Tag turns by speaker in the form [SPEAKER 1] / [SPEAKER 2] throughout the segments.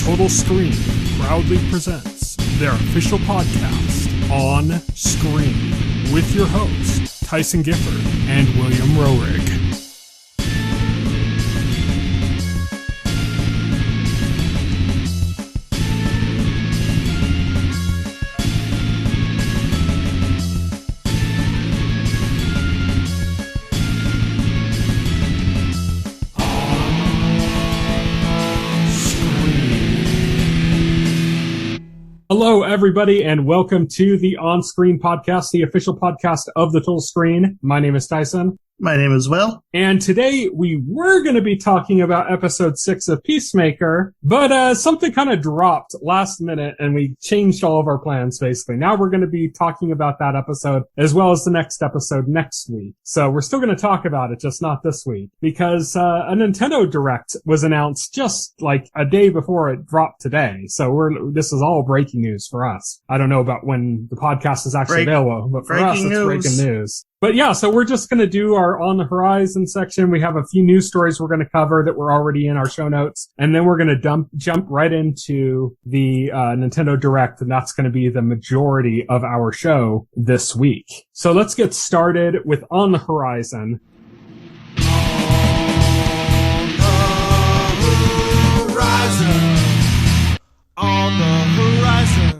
[SPEAKER 1] Total Screen proudly presents their official podcast, On Screen, with your hosts, Tyson Gifford and William Roerig. Hello, everybody, and welcome to the On-Screen podcast, the official podcast of the Total Screen. My name is Tyson.
[SPEAKER 2] My name is Will.
[SPEAKER 1] And today we were going to be talking about episode 6 of Peacemaker, but something kind of dropped last minute and we changed all of our plans, basically. Now we're going to be talking about that episode as well as the next episode next week. So we're still going to talk about it, just not this week, because a Nintendo Direct was announced just like a day before it dropped today. So this is all breaking news for us. I don't know about when the podcast is actually available, but for us, it's breaking news. But yeah, so we're just going to do our On the Horizon section. We have a few news stories we're going to cover that were already in our show notes. And then we're going to jump right into the Nintendo Direct, and that's going to be the majority of our show this week. So let's get started with On the Horizon.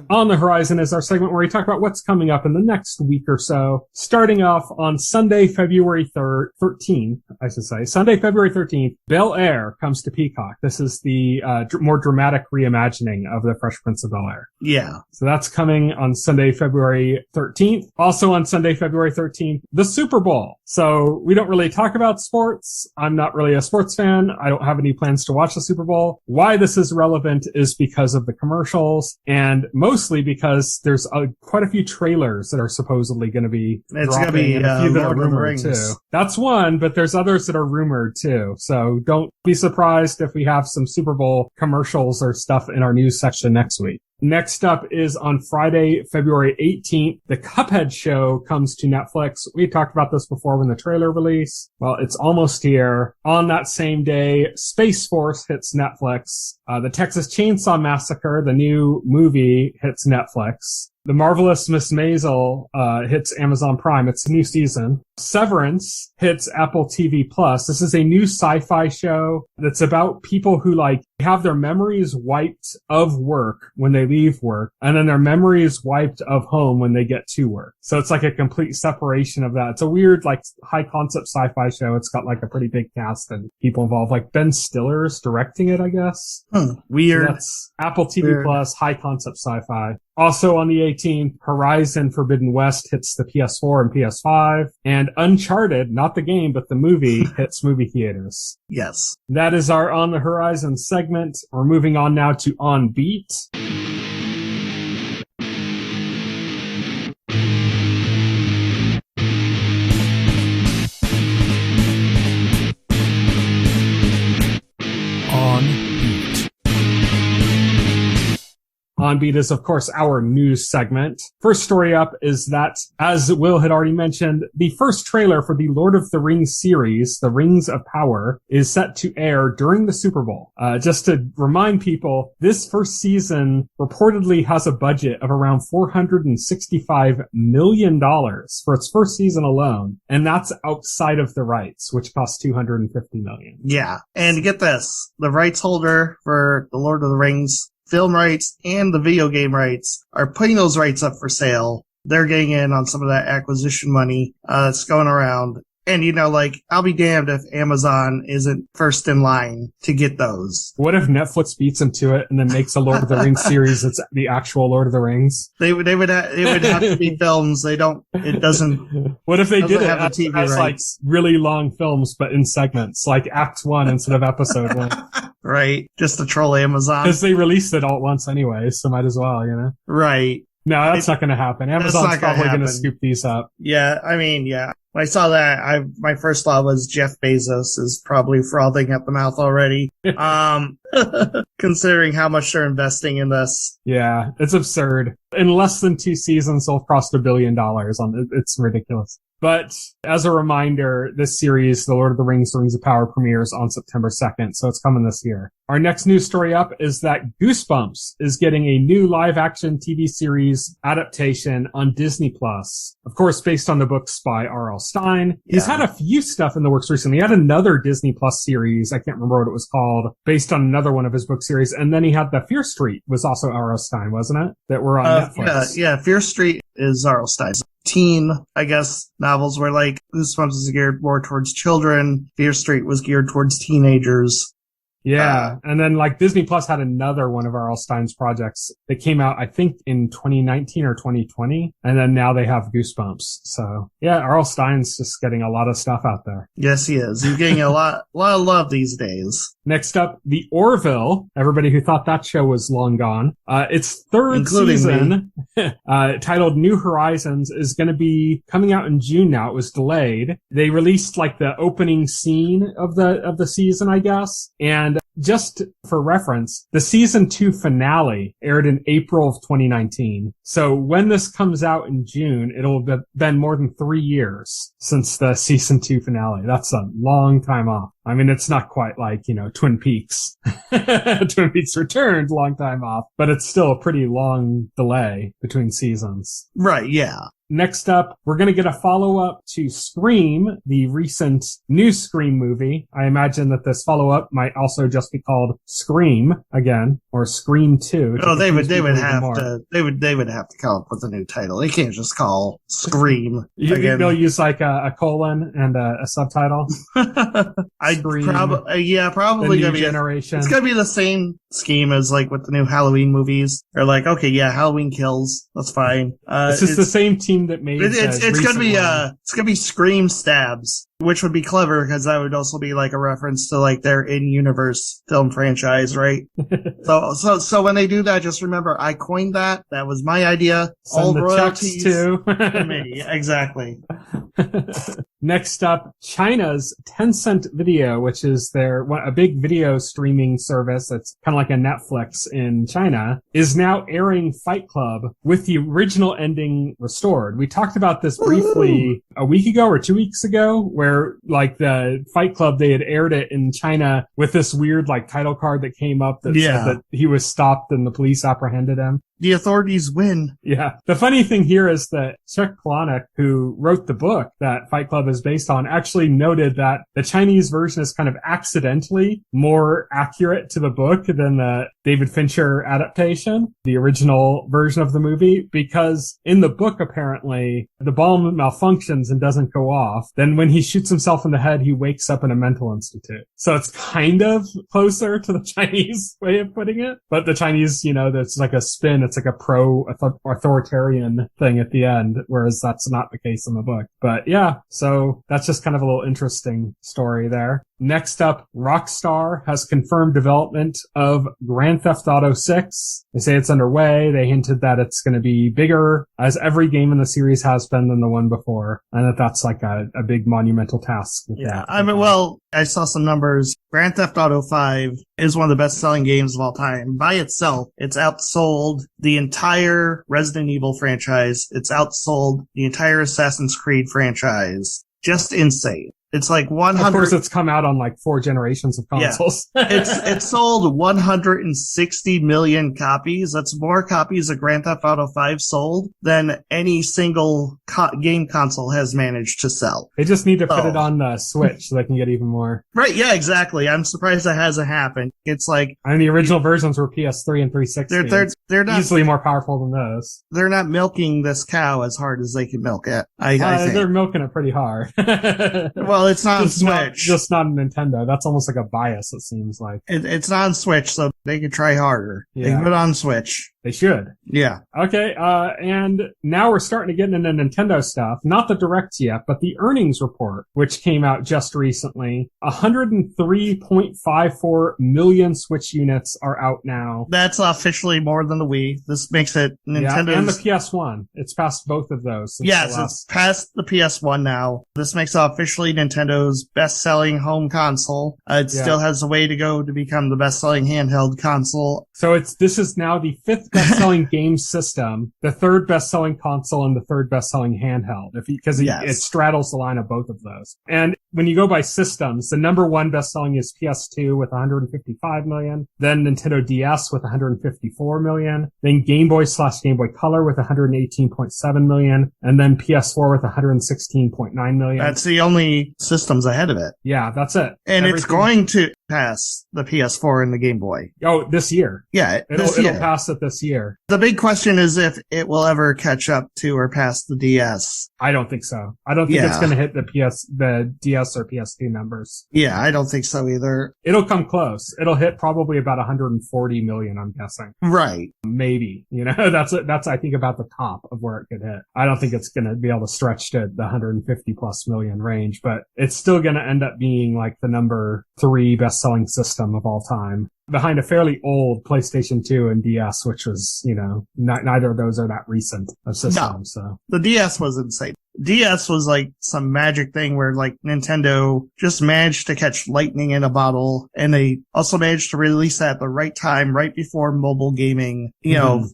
[SPEAKER 1] On the Horizon is our segment where we talk about what's coming up in the next week or so. Starting off on Sunday, February 13th, I should say. Sunday, February 13th, Bel-Air comes to Peacock. This is the more dramatic reimagining of the Fresh Prince of Bel-Air.
[SPEAKER 2] Yeah.
[SPEAKER 1] So that's coming on Sunday, February 13th. Also on Sunday, February 13th, the Super Bowl. So we don't really talk about sports. I'm not really a sports fan. I don't have any plans to watch the Super Bowl. Why this is relevant is because of the commercials, and mostly because there's quite a few trailers that are supposedly going to be dropping, and a few that are rumored too. That's one, but there's others that are rumored too. So don't be surprised if we have some Super Bowl commercials or stuff in our news section next week. Next up is on Friday, February 18th, the Cuphead show comes to Netflix. We talked about this before when the trailer released. Well, it's almost here. On that same day, Space Force hits Netflix. The Texas Chainsaw Massacre, the new movie, hits Netflix. The Marvelous Miss Maisel hits Amazon Prime. It's a new season. Severance hits Apple TV+. This is a new sci-fi show that's about people who have their memories wiped of work when they leave work, and then their memories wiped of home when they get to work. So it's like a complete separation of that. It's a weird, high concept sci-fi show. It's got a pretty big cast and people involved. Ben Stiller's directing it, I guess.
[SPEAKER 2] Weird.
[SPEAKER 1] So that's Apple TV+, high concept sci-fi. Also on the 18th, Horizon Forbidden West hits the PS4 and PS5, and Uncharted, not the game, but the movie, hits movie theaters.
[SPEAKER 2] Yes.
[SPEAKER 1] That is our On the Horizon segment. We're moving on now to On Beat. On Beat is, of course, our news segment. First story up is that, as Will had already mentioned, the first trailer for the Lord of the Rings series, The Rings of Power, is set to air during the Super Bowl. Just to remind people, this first season reportedly has a budget of around $465 million for its first season alone, and that's outside of the rights, which cost $250 million.
[SPEAKER 2] Yeah, and get this, the rights holder for The Lord of the Rings film rights and the video game rights are putting those rights up for sale. They're getting in on some of that acquisition money that's going around. And, I'll be damned if Amazon isn't first in line to get those.
[SPEAKER 1] What if Netflix beats them to it and then makes a Lord of the Rings series that's the actual Lord of the Rings?
[SPEAKER 2] It would have to be films. It doesn't.
[SPEAKER 1] What if they did it
[SPEAKER 2] as TV rights?
[SPEAKER 1] Really long films, but in segments, like Act 1 instead of Episode 1?
[SPEAKER 2] Right. Just to troll Amazon.
[SPEAKER 1] Because they released it all at once anyway, so might as well,
[SPEAKER 2] Right.
[SPEAKER 1] No, that's not going to happen. Amazon's probably going to scoop these up.
[SPEAKER 2] Yeah, yeah. When I saw that, my first thought was Jeff Bezos is probably frothing at the mouth already. Considering how much they're investing in this.
[SPEAKER 1] Yeah, it's absurd. In less than 2 seasons, they'll cross $1 billion. It's ridiculous. But as a reminder, this series, The Lord of the Rings, The Rings of Power, premieres on September 2nd, so it's coming this year. Our next news story up is that Goosebumps is getting a new live-action TV series adaptation on Disney+. Of course, based on the books by R.L. Stine. He's had a few stuff in the works recently. He had another Disney+ series, I can't remember what it was called, based on another one of his book series. And then he had the Fear Street, was also R.L. Stine, wasn't it? That were on Netflix.
[SPEAKER 2] Yeah, Fear Street is R.L. Stine's. Teen, I guess, novels where like Goosebumps is geared more towards children. Fear Street was geared towards teenagers.
[SPEAKER 1] Yeah. And then like Disney Plus had another one of R.L. Stine's projects that came out, I think in 2019 or 2020. And then now they have Goosebumps. So yeah, R.L. Stine's just getting a lot of stuff out there.
[SPEAKER 2] Yes, he is. He's getting a lot of love these days.
[SPEAKER 1] Next up, The Orville. Everybody who thought that show was long gone. Its third season, titled New Horizons, is going to be coming out in June now. It was delayed. They released like the opening scene of the season, I guess. And just for reference, the season 2 finale aired in April of 2019. So when this comes out in June, it'll have been more than 3 years since the season 2 finale. That's a long time off. I mean, it's not quite like, Twin Peaks. Twin Peaks returned, long time off, but it's still a pretty long delay between seasons.
[SPEAKER 2] Right, yeah.
[SPEAKER 1] Next up, we're going to get a follow-up to Scream, the recent new Scream movie. I imagine that this follow-up might also just be called Scream again, or Scream 2.
[SPEAKER 2] Oh, they would have to come up with a new title. They can't just call Scream again.
[SPEAKER 1] They'll use like a colon and a subtitle.
[SPEAKER 2] Probably
[SPEAKER 1] gonna be generation.
[SPEAKER 2] It's gonna be the same scheme as like with the new Halloween movies. They're like, okay, yeah, Halloween Kills. That's fine.
[SPEAKER 1] It's the same team that made
[SPEAKER 2] it's gonna be Scream Stabs, which would be clever because that would also be like a reference to like their in-universe film franchise, right? so when they do that, just remember I coined that. That was my idea.
[SPEAKER 1] Send
[SPEAKER 2] all
[SPEAKER 1] the
[SPEAKER 2] royalties
[SPEAKER 1] to
[SPEAKER 2] me. Exactly.
[SPEAKER 1] Next up, China's Tencent Video, which is a big video streaming service that's kind of like a Netflix in China, is now airing Fight Club with the original ending restored. We talked about this briefly a week ago or 2 weeks ago, where like the Fight Club, they had aired it in China with this weird like title card that came up that said that he was stopped and the police apprehended him.
[SPEAKER 2] The authorities win.
[SPEAKER 1] Yeah. The funny thing here is that Chuck Palahniuk, who wrote the book that Fight Club is based on, actually noted that the Chinese version is kind of accidentally more accurate to the book than the David Fincher adaptation, the original version of the movie, because in the book, apparently, the bomb malfunctions and doesn't go off. Then when he shoots himself in the head, he wakes up in a mental institute. So it's kind of closer to the Chinese way of putting it. But the Chinese, that's like a spin. It's like a pro-authoritarian thing at the end, whereas that's not the case in the book. But yeah, so that's just kind of a little interesting story there. Next up, Rockstar has confirmed development of Grand Theft Auto 6. They say it's underway. They hinted that it's going to be bigger, as every game in the series has been, than the one before, and that's like a big monumental task.
[SPEAKER 2] I saw some numbers. Grand Theft Auto 5 is one of the best-selling games of all time. By itself, it's outsold the entire Resident Evil franchise. It's outsold the entire Assassin's Creed franchise. Just insane. It's like 100.
[SPEAKER 1] Of course, it's come out on like 4 generations of consoles.
[SPEAKER 2] Yeah. It's sold 160 million copies. That's more copies of Grand Theft Auto 5 sold than any single game console has managed to sell.
[SPEAKER 1] They just need to put it on the Switch so they can get even more.
[SPEAKER 2] Right, yeah, exactly. I'm surprised that hasn't happened. It's like...
[SPEAKER 1] I mean, the original versions were PS3 and 360.
[SPEAKER 2] They're not
[SPEAKER 1] easily more powerful than those.
[SPEAKER 2] They're not milking this cow as hard as they can milk it. I think.
[SPEAKER 1] They're milking it pretty hard.
[SPEAKER 2] Well, it's not on Switch.
[SPEAKER 1] Just not on Nintendo. That's almost like a bias, it seems like.
[SPEAKER 2] It's not on Switch, so they can try harder. Yeah. They can put it on Switch.
[SPEAKER 1] They should.
[SPEAKER 2] Yeah.
[SPEAKER 1] Okay, and now we're starting to get into Nintendo stuff. Not the Direct yet, but the earnings report, which came out just recently. 103.54 million Switch units are out now.
[SPEAKER 2] That's officially more than the Wii. This makes it Nintendo's...
[SPEAKER 1] Yeah, and the PS1. It's past both of those.
[SPEAKER 2] Yes, it's past the PS1 now. This makes it officially Nintendo's best-selling home console. It still has a way to go to become the best-selling handheld handheld console.
[SPEAKER 1] So this is now the 5th best-selling game system, the 3rd best-selling console, and the 3rd best-selling handheld, because it straddles the line of both of those. And when you go by systems, the number 1 best-selling is PS2 with 155 million, then Nintendo DS with 154 million, then Game Boy/Game Boy Color with 118.7 million, and then PS4 with 116.9 million.
[SPEAKER 2] That's the only systems ahead of it.
[SPEAKER 1] Yeah, that's it.
[SPEAKER 2] And it's going to pass the PS4 and the Game Boy.
[SPEAKER 1] Oh, this year.
[SPEAKER 2] Yeah,
[SPEAKER 1] it'll pass it this year.
[SPEAKER 2] The big question is if it will ever catch up to or pass the DS.
[SPEAKER 1] I don't think so. I don't think it's going to hit the DS or PS2 numbers.
[SPEAKER 2] Yeah, I don't think so either.
[SPEAKER 1] It'll come close. It'll hit probably about 140 million, I'm guessing.
[SPEAKER 2] Right.
[SPEAKER 1] Maybe. That's I think about the top of where it could hit. I don't think it's going to be able to stretch to the 150 plus million range, but it's still going to end up being like the number 3 best-selling system of all time, behind a fairly old PlayStation 2 and DS, which was, neither of those are that recent of systems. No. So
[SPEAKER 2] the DS was insane. DS was like some magic thing where like Nintendo just managed to catch lightning in a bottle, and they also managed to release that at the right time, right before mobile gaming,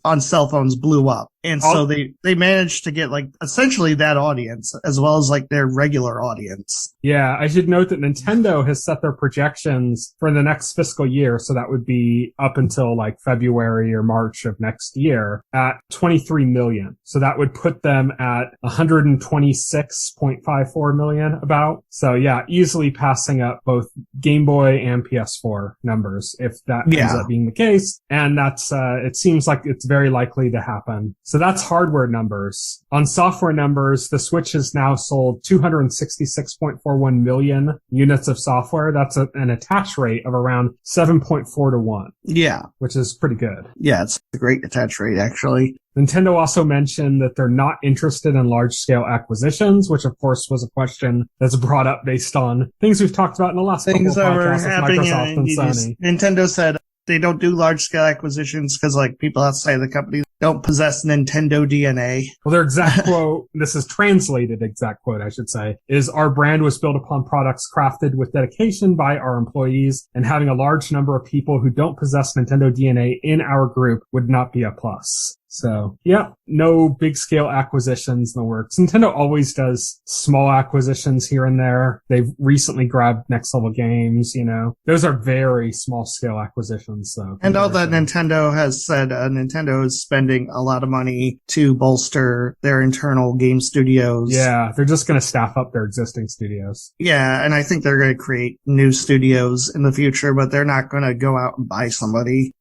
[SPEAKER 2] on cell phones blew up. And so they managed to get like essentially that audience as well as like their regular audience.
[SPEAKER 1] Yeah, I should note that Nintendo has set their projections for the next fiscal year, so that would be up until like February or March of next year, at 23 million. So that would put them at 126.54 million about. So yeah, easily passing up both Game Boy and PS4 numbers if that ends up being the case. And that's it seems like it's very likely to happen. So that's hardware numbers. On software numbers, the Switch has now sold 266.41 million units of software. That's an attach rate of around 7.4 to 1.
[SPEAKER 2] Yeah.
[SPEAKER 1] Which is pretty good.
[SPEAKER 2] Yeah, it's a great attach rate, actually.
[SPEAKER 1] Nintendo also mentioned that they're not interested in large-scale acquisitions, which of course was a question that's brought up based on things we've talked about in the last couple of podcasts with Microsoft and Sony.
[SPEAKER 2] Nintendo said they don't do large-scale acquisitions because like people outside the company don't possess Nintendo DNA.
[SPEAKER 1] Well, their exact quote, this is translated exact quote, I should say, is our brand was built upon products crafted with dedication by our employees, and having a large number of people who don't possess Nintendo DNA in our group would not be a plus. So, yeah, no big scale acquisitions in the works. Nintendo always does small acquisitions here and there. They've recently grabbed Next Level Games, Those are very small scale acquisitions, so.
[SPEAKER 2] And all that Nintendo has said, Nintendo is spending a lot of money to bolster their internal game studios.
[SPEAKER 1] Yeah, they're just going to staff up their existing studios.
[SPEAKER 2] Yeah, and I think they're going to create new studios in the future, but they're not going to go out and buy somebody.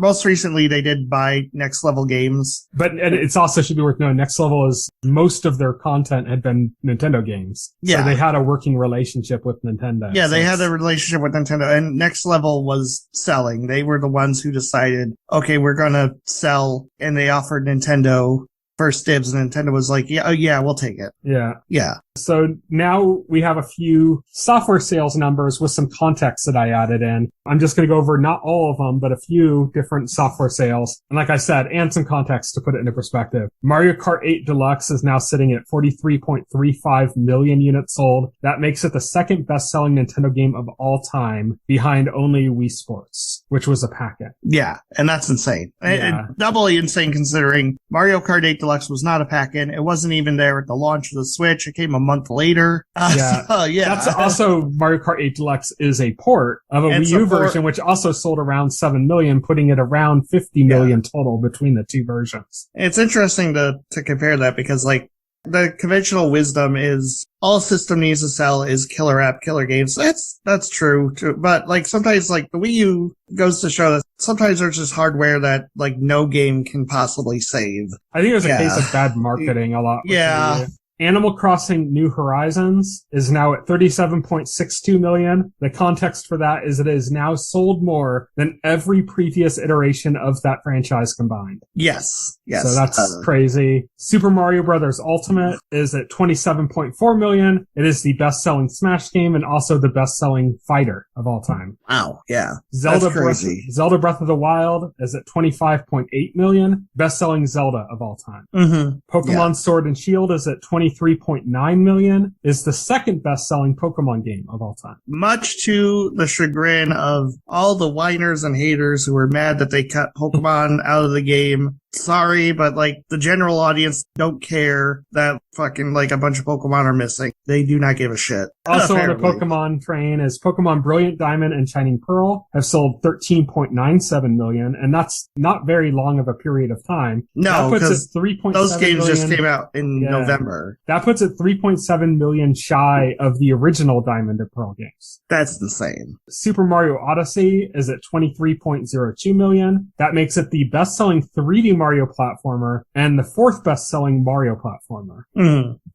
[SPEAKER 2] Most recently, they did buy Next Level Games.
[SPEAKER 1] But it's also should be worth knowing, Next Level is most of their content had been Nintendo games. Yeah. So they had a working relationship with Nintendo.
[SPEAKER 2] Yeah, they had a relationship with Nintendo, and Next Level was selling. They were the ones who decided, okay, we're going to sell, and they offered Nintendo first dibs, and Nintendo was like, yeah, we'll take it.
[SPEAKER 1] Yeah.
[SPEAKER 2] Yeah.
[SPEAKER 1] So now we have a few software sales numbers with some context that I added in. I'm just going to go over not all of them, but a few different software sales. And like I said, and some context to put it into perspective. Mario Kart 8 Deluxe is now sitting at 43.35 million units sold. That makes it the second best-selling Nintendo game of all time, behind only Wii Sports, which was a packet.
[SPEAKER 2] Yeah, and that's insane. Yeah. Doubly insane considering Mario Kart 8 Deluxe was not a pack-in. It wasn't even there at the launch of the Switch. It came a month later.
[SPEAKER 1] Yeah. That's also Mario Kart 8 Deluxe is a port of a Wii U version, which also sold around 7 million, putting it around 50 million total between the two versions.
[SPEAKER 2] It's interesting to compare that because like the conventional wisdom is all a system needs to sell is killer app, killer games. That's true too. But like sometimes like the Wii U goes to show that sometimes there's just hardware that like no game can possibly save.
[SPEAKER 1] I think there's a case of bad marketing a lot.
[SPEAKER 2] Yeah.
[SPEAKER 1] Animal Crossing New Horizons is now at 37.62 million. The context for that is it is now sold more than every previous iteration of that franchise combined.
[SPEAKER 2] Yes.
[SPEAKER 1] So that's crazy. Super Mario Bros. Ultimate is at 27.4 million. It is the best-selling Smash game and also the best-selling fighter of all time.
[SPEAKER 2] Wow. Yeah.
[SPEAKER 1] Zelda Breath of the Wild is at 25.8 million. Best-selling Zelda of all time.
[SPEAKER 2] Mm-hmm.
[SPEAKER 1] Pokemon Sword and Shield is at 20 23.9 million, is the second best-selling Pokemon game of all time.
[SPEAKER 2] Much to the chagrin of all the whiners and haters who were mad that they cut Pokemon out of the game. Sorry, but like the general audience don't care that fucking like a bunch of Pokemon are missing. They do not give a shit.
[SPEAKER 1] Also on the Pokemon train is Pokemon Brilliant Diamond and Shining Pearl have sold 13.97 million, and that's not very long of a period of time.
[SPEAKER 2] No, because those games
[SPEAKER 1] million.
[SPEAKER 2] just came out in November.
[SPEAKER 1] That puts it 3.7 million shy of the original Diamond and Pearl games.
[SPEAKER 2] That's insane.
[SPEAKER 1] Super Mario Odyssey is at 23.02 million. That makes it the best-selling 3D Mario platformer and the fourth best-selling Mario platformer.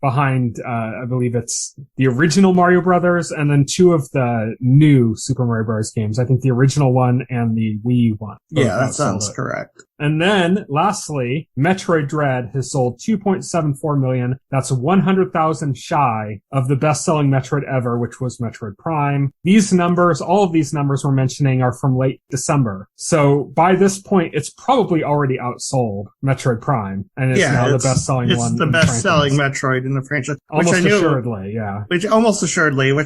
[SPEAKER 1] Behind, I believe it's the original Mario Brothers and then two of the new Super Mario Bros. Games. I think the original one and the Wii one.
[SPEAKER 2] Yeah, that sounds correct.
[SPEAKER 1] And then, lastly, Metroid Dread has sold 2.74 million. That's 100,000 shy of the best-selling Metroid ever, which was Metroid Prime. These numbers, all of these numbers we're mentioning are from late December. So by this point, it's probably already outsold Metroid Prime, and it's now the best-selling one.
[SPEAKER 2] It's the best-selling Metroid in the franchise.
[SPEAKER 1] Almost assuredly, yeah.
[SPEAKER 2] Which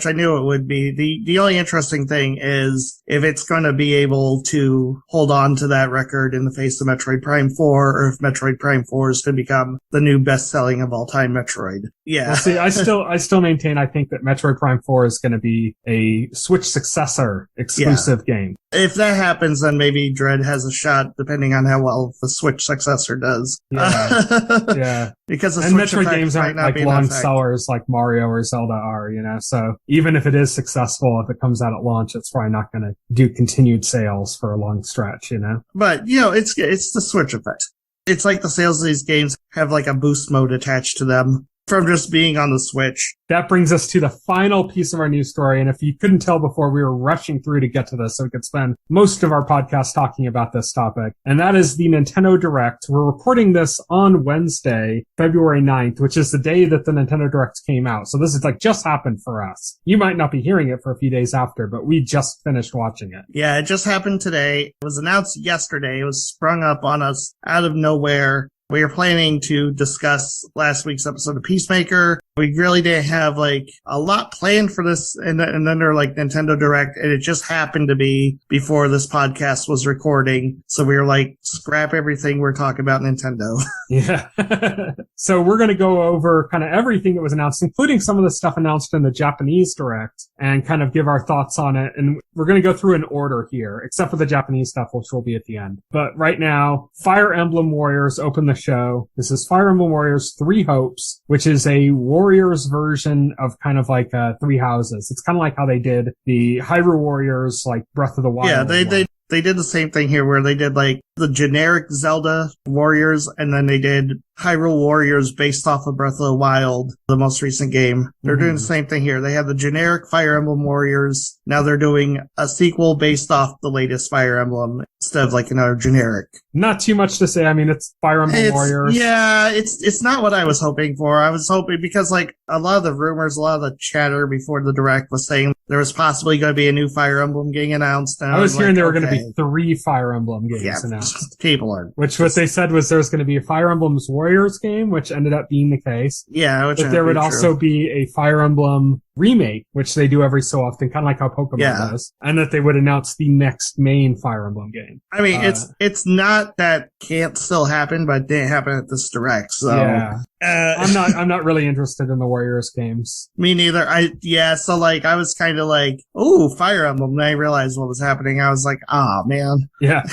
[SPEAKER 2] I knew it would be. The only interesting thing is if it's going to be able to hold on to that record in the face of Metroid Prime 4, or if Metroid Prime 4 is going to become the new best-selling of all-time Metroid. Yeah.
[SPEAKER 1] Well, see, I still maintain I think that Metroid Prime 4 is going to be a Switch successor exclusive game.
[SPEAKER 2] If that happens, then maybe Dread has a shot, depending on how well the Switch successor does.
[SPEAKER 1] Yeah. Yeah.
[SPEAKER 2] Because the
[SPEAKER 1] and
[SPEAKER 2] Switch
[SPEAKER 1] Metroid games aren't like long sellers like Mario or Zelda are, you know, so even if it is successful, if it comes out at launch, it's probably not going to do continued sales for a long stretch, you know?
[SPEAKER 2] But, you know, it's the Switch effect. It's like the sales of these games have like a boost mode attached to them from just being on the Switch.
[SPEAKER 1] That brings us to the final piece of our news story. And if you couldn't tell before, we were rushing through to get to this so we could spend most of our podcast talking about this topic. And that is the Nintendo Direct. We're recording this on Wednesday, February 9th, which is the day that the Nintendo Direct came out. So this is like just happened for us. You might not be hearing it for a few days after, but we just finished watching it.
[SPEAKER 2] Yeah, it just happened today. It was announced yesterday. It was sprung up on us out of nowhere. We were planning to discuss last week's episode of Peacemaker. We really didn't have like a lot planned for this and under like Nintendo Direct, and it just happened to be before this podcast was recording. So we were like, scrap everything, we're talking about Nintendo.
[SPEAKER 1] Yeah. So we're going to go over kind of everything that was announced, including some of the stuff announced in the Japanese Direct, and kind of give our thoughts on it. And we're going to go through in order here, except for the Japanese stuff, which will be at the end. But right now, Fire Emblem Warriors open the show. This is Fire Emblem Warriors 3 Hopes, which is a Warriors version of kind of like Three Houses. It's kind of like how they did the Hyrule Warriors, like Breath of the Wild.
[SPEAKER 2] Yeah, they did the same thing here where they did like the generic Zelda Warriors, and then they did Hyrule Warriors based off of Breath of the Wild, the most recent game. They're doing the same thing here. They have the generic Fire Emblem Warriors. Now they're doing a sequel based off the latest Fire Emblem instead of like another generic.
[SPEAKER 1] Not too much to say. I mean, it's Fire Emblem Warriors.
[SPEAKER 2] Yeah, it's not what I was hoping for. I was hoping because like a lot of the rumors, a lot of the chatter before the Direct was saying there was possibly going to be a new Fire Emblem game announced. And
[SPEAKER 1] I was hearing there were going to be 3 Fire Emblem games announced.
[SPEAKER 2] People are.
[SPEAKER 1] Which what they said was there was going to be a Fire Emblem's Warriors game, which ended up being the case.
[SPEAKER 2] Yeah,
[SPEAKER 1] but there would also be a Fire Emblem remake, which they do every so often, kind of like how Pokemon does, and that they would announce the next main Fire Emblem game.
[SPEAKER 2] I mean, it's not that can't still happen, but it didn't happen at this Direct. So
[SPEAKER 1] yeah. I'm not really interested in the Warriors games.
[SPEAKER 2] Me neither. So like I was kind of like, oh, Fire Emblem. And I realized what was happening. I was like, oh man.
[SPEAKER 1] Yeah.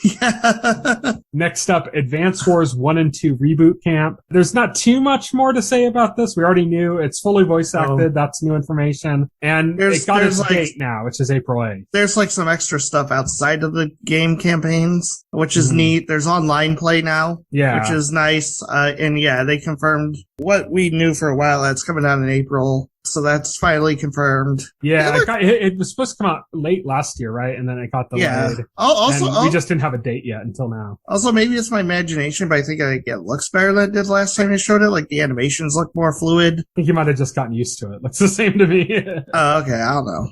[SPEAKER 2] Yeah.
[SPEAKER 1] Next up, Advance Wars 1 and 2 Reboot Camp. There's not too much more to say about this. We already knew it's fully voice acted. That's new information. And it got its date now, which is April 8th.
[SPEAKER 2] There's like some extra stuff outside of the game campaigns, which is neat. There's online play now, which is nice. And yeah, they confirmed what we knew for a while. That's coming out in April. So that's finally confirmed.
[SPEAKER 1] Yeah, it was supposed to come out late last year, right? And then it got delayed.
[SPEAKER 2] Yeah.
[SPEAKER 1] We just didn't have a date yet until now.
[SPEAKER 2] Also, maybe it's my imagination, but I think it looks better than it did last time I showed it. Like, the animations look more fluid.
[SPEAKER 1] I think you might have just gotten used to it. Looks the same to me.
[SPEAKER 2] Oh, okay. I don't know.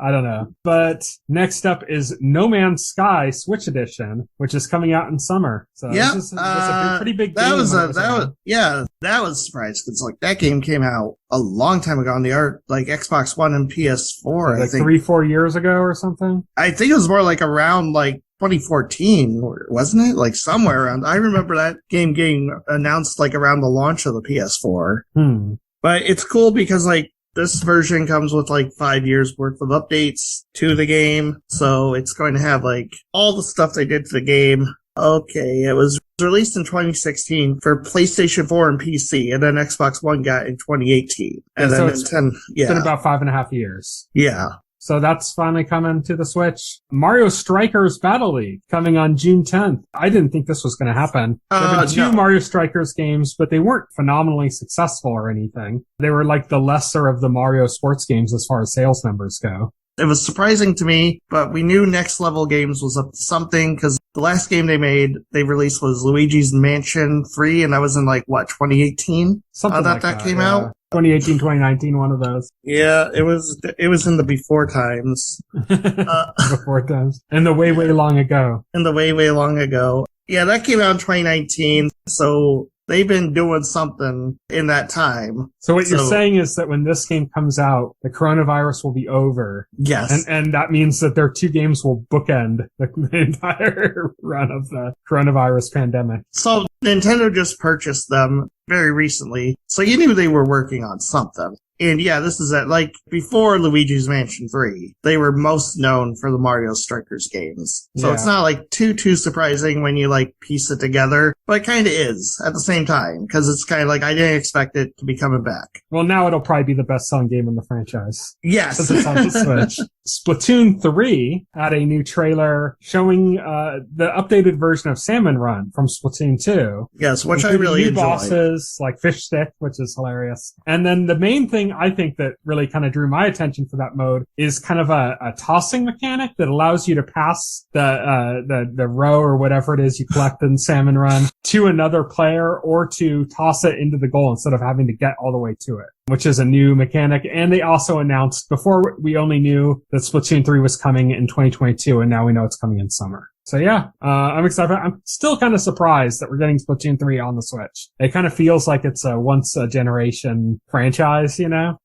[SPEAKER 1] I don't know. But next up is No Man's Sky Switch Edition, which is coming out in summer. So
[SPEAKER 2] yeah,
[SPEAKER 1] this was a pretty big game.
[SPEAKER 2] That was a surprise because like that game came out a long time ago on the Xbox One and PS4.
[SPEAKER 1] Like 3-4 years ago or something.
[SPEAKER 2] I think it was more like around like 2014, wasn't it? Like somewhere around. I remember that game getting announced like around the launch of the PS4. But it's cool because like this version comes with like 5 years worth of updates to the game. So it's going to have like all the stuff they did to the game. Okay, it was released in 2016 for PlayStation 4 and PC, and then Xbox One got in 2018. And
[SPEAKER 1] so
[SPEAKER 2] then
[SPEAKER 1] it's been about 5.5 years.
[SPEAKER 2] Yeah.
[SPEAKER 1] So that's finally coming to the Switch. Mario Strikers Battle League coming on June 10th. I didn't think this was going to happen. There have been 2 Mario Strikers games, but they weren't phenomenally successful or anything. They were like the lesser of the Mario sports games as far as sales numbers go.
[SPEAKER 2] It was surprising to me, but we knew Next Level Games was up to something because the last game they released was Luigi's Mansion 3, and that was in 2018?
[SPEAKER 1] Something like that
[SPEAKER 2] came out.
[SPEAKER 1] 2018, 2019, one of those.
[SPEAKER 2] Yeah, it was in the before times.
[SPEAKER 1] Before times. And the way long ago.
[SPEAKER 2] way long ago. Yeah, that came out in 2019, so they've been doing something in that time.
[SPEAKER 1] So what you're saying is that when this game comes out, the coronavirus will be over.
[SPEAKER 2] Yes.
[SPEAKER 1] And that means that their 2 games will bookend the entire run of the coronavirus pandemic.
[SPEAKER 2] So Nintendo just purchased them very recently. So you knew they were working on something. And yeah, this is it. Like, before Luigi's Mansion 3, they were most known for the Mario Strikers games. So It's not, too surprising when you, piece it together. But it kind of is at the same time. Because it's kind of I didn't expect it to be coming back.
[SPEAKER 1] Well, now it'll probably be the best-selling game in the franchise.
[SPEAKER 2] Yes.
[SPEAKER 1] Since it's on the Switch. Splatoon 3 had a new trailer showing the updated version of Salmon Run from Splatoon 2.
[SPEAKER 2] Yes, which I really enjoyed.
[SPEAKER 1] New bosses, like Fish Stick, which is hilarious. And then the main thing I think that really kind of drew my attention for that mode is kind of a tossing mechanic that allows you to pass the row or whatever it is you collect in Salmon Run to another player or to toss it into the goal instead of having to get all the way to it, which is a new mechanic. And they also announced, before we only knew that Splatoon 3 was coming in 2022, and now we know it's coming in summer. So yeah, I'm excited. I'm still kind of surprised that we're getting Splatoon 3 on the Switch. It kind of feels like it's a once a generation franchise,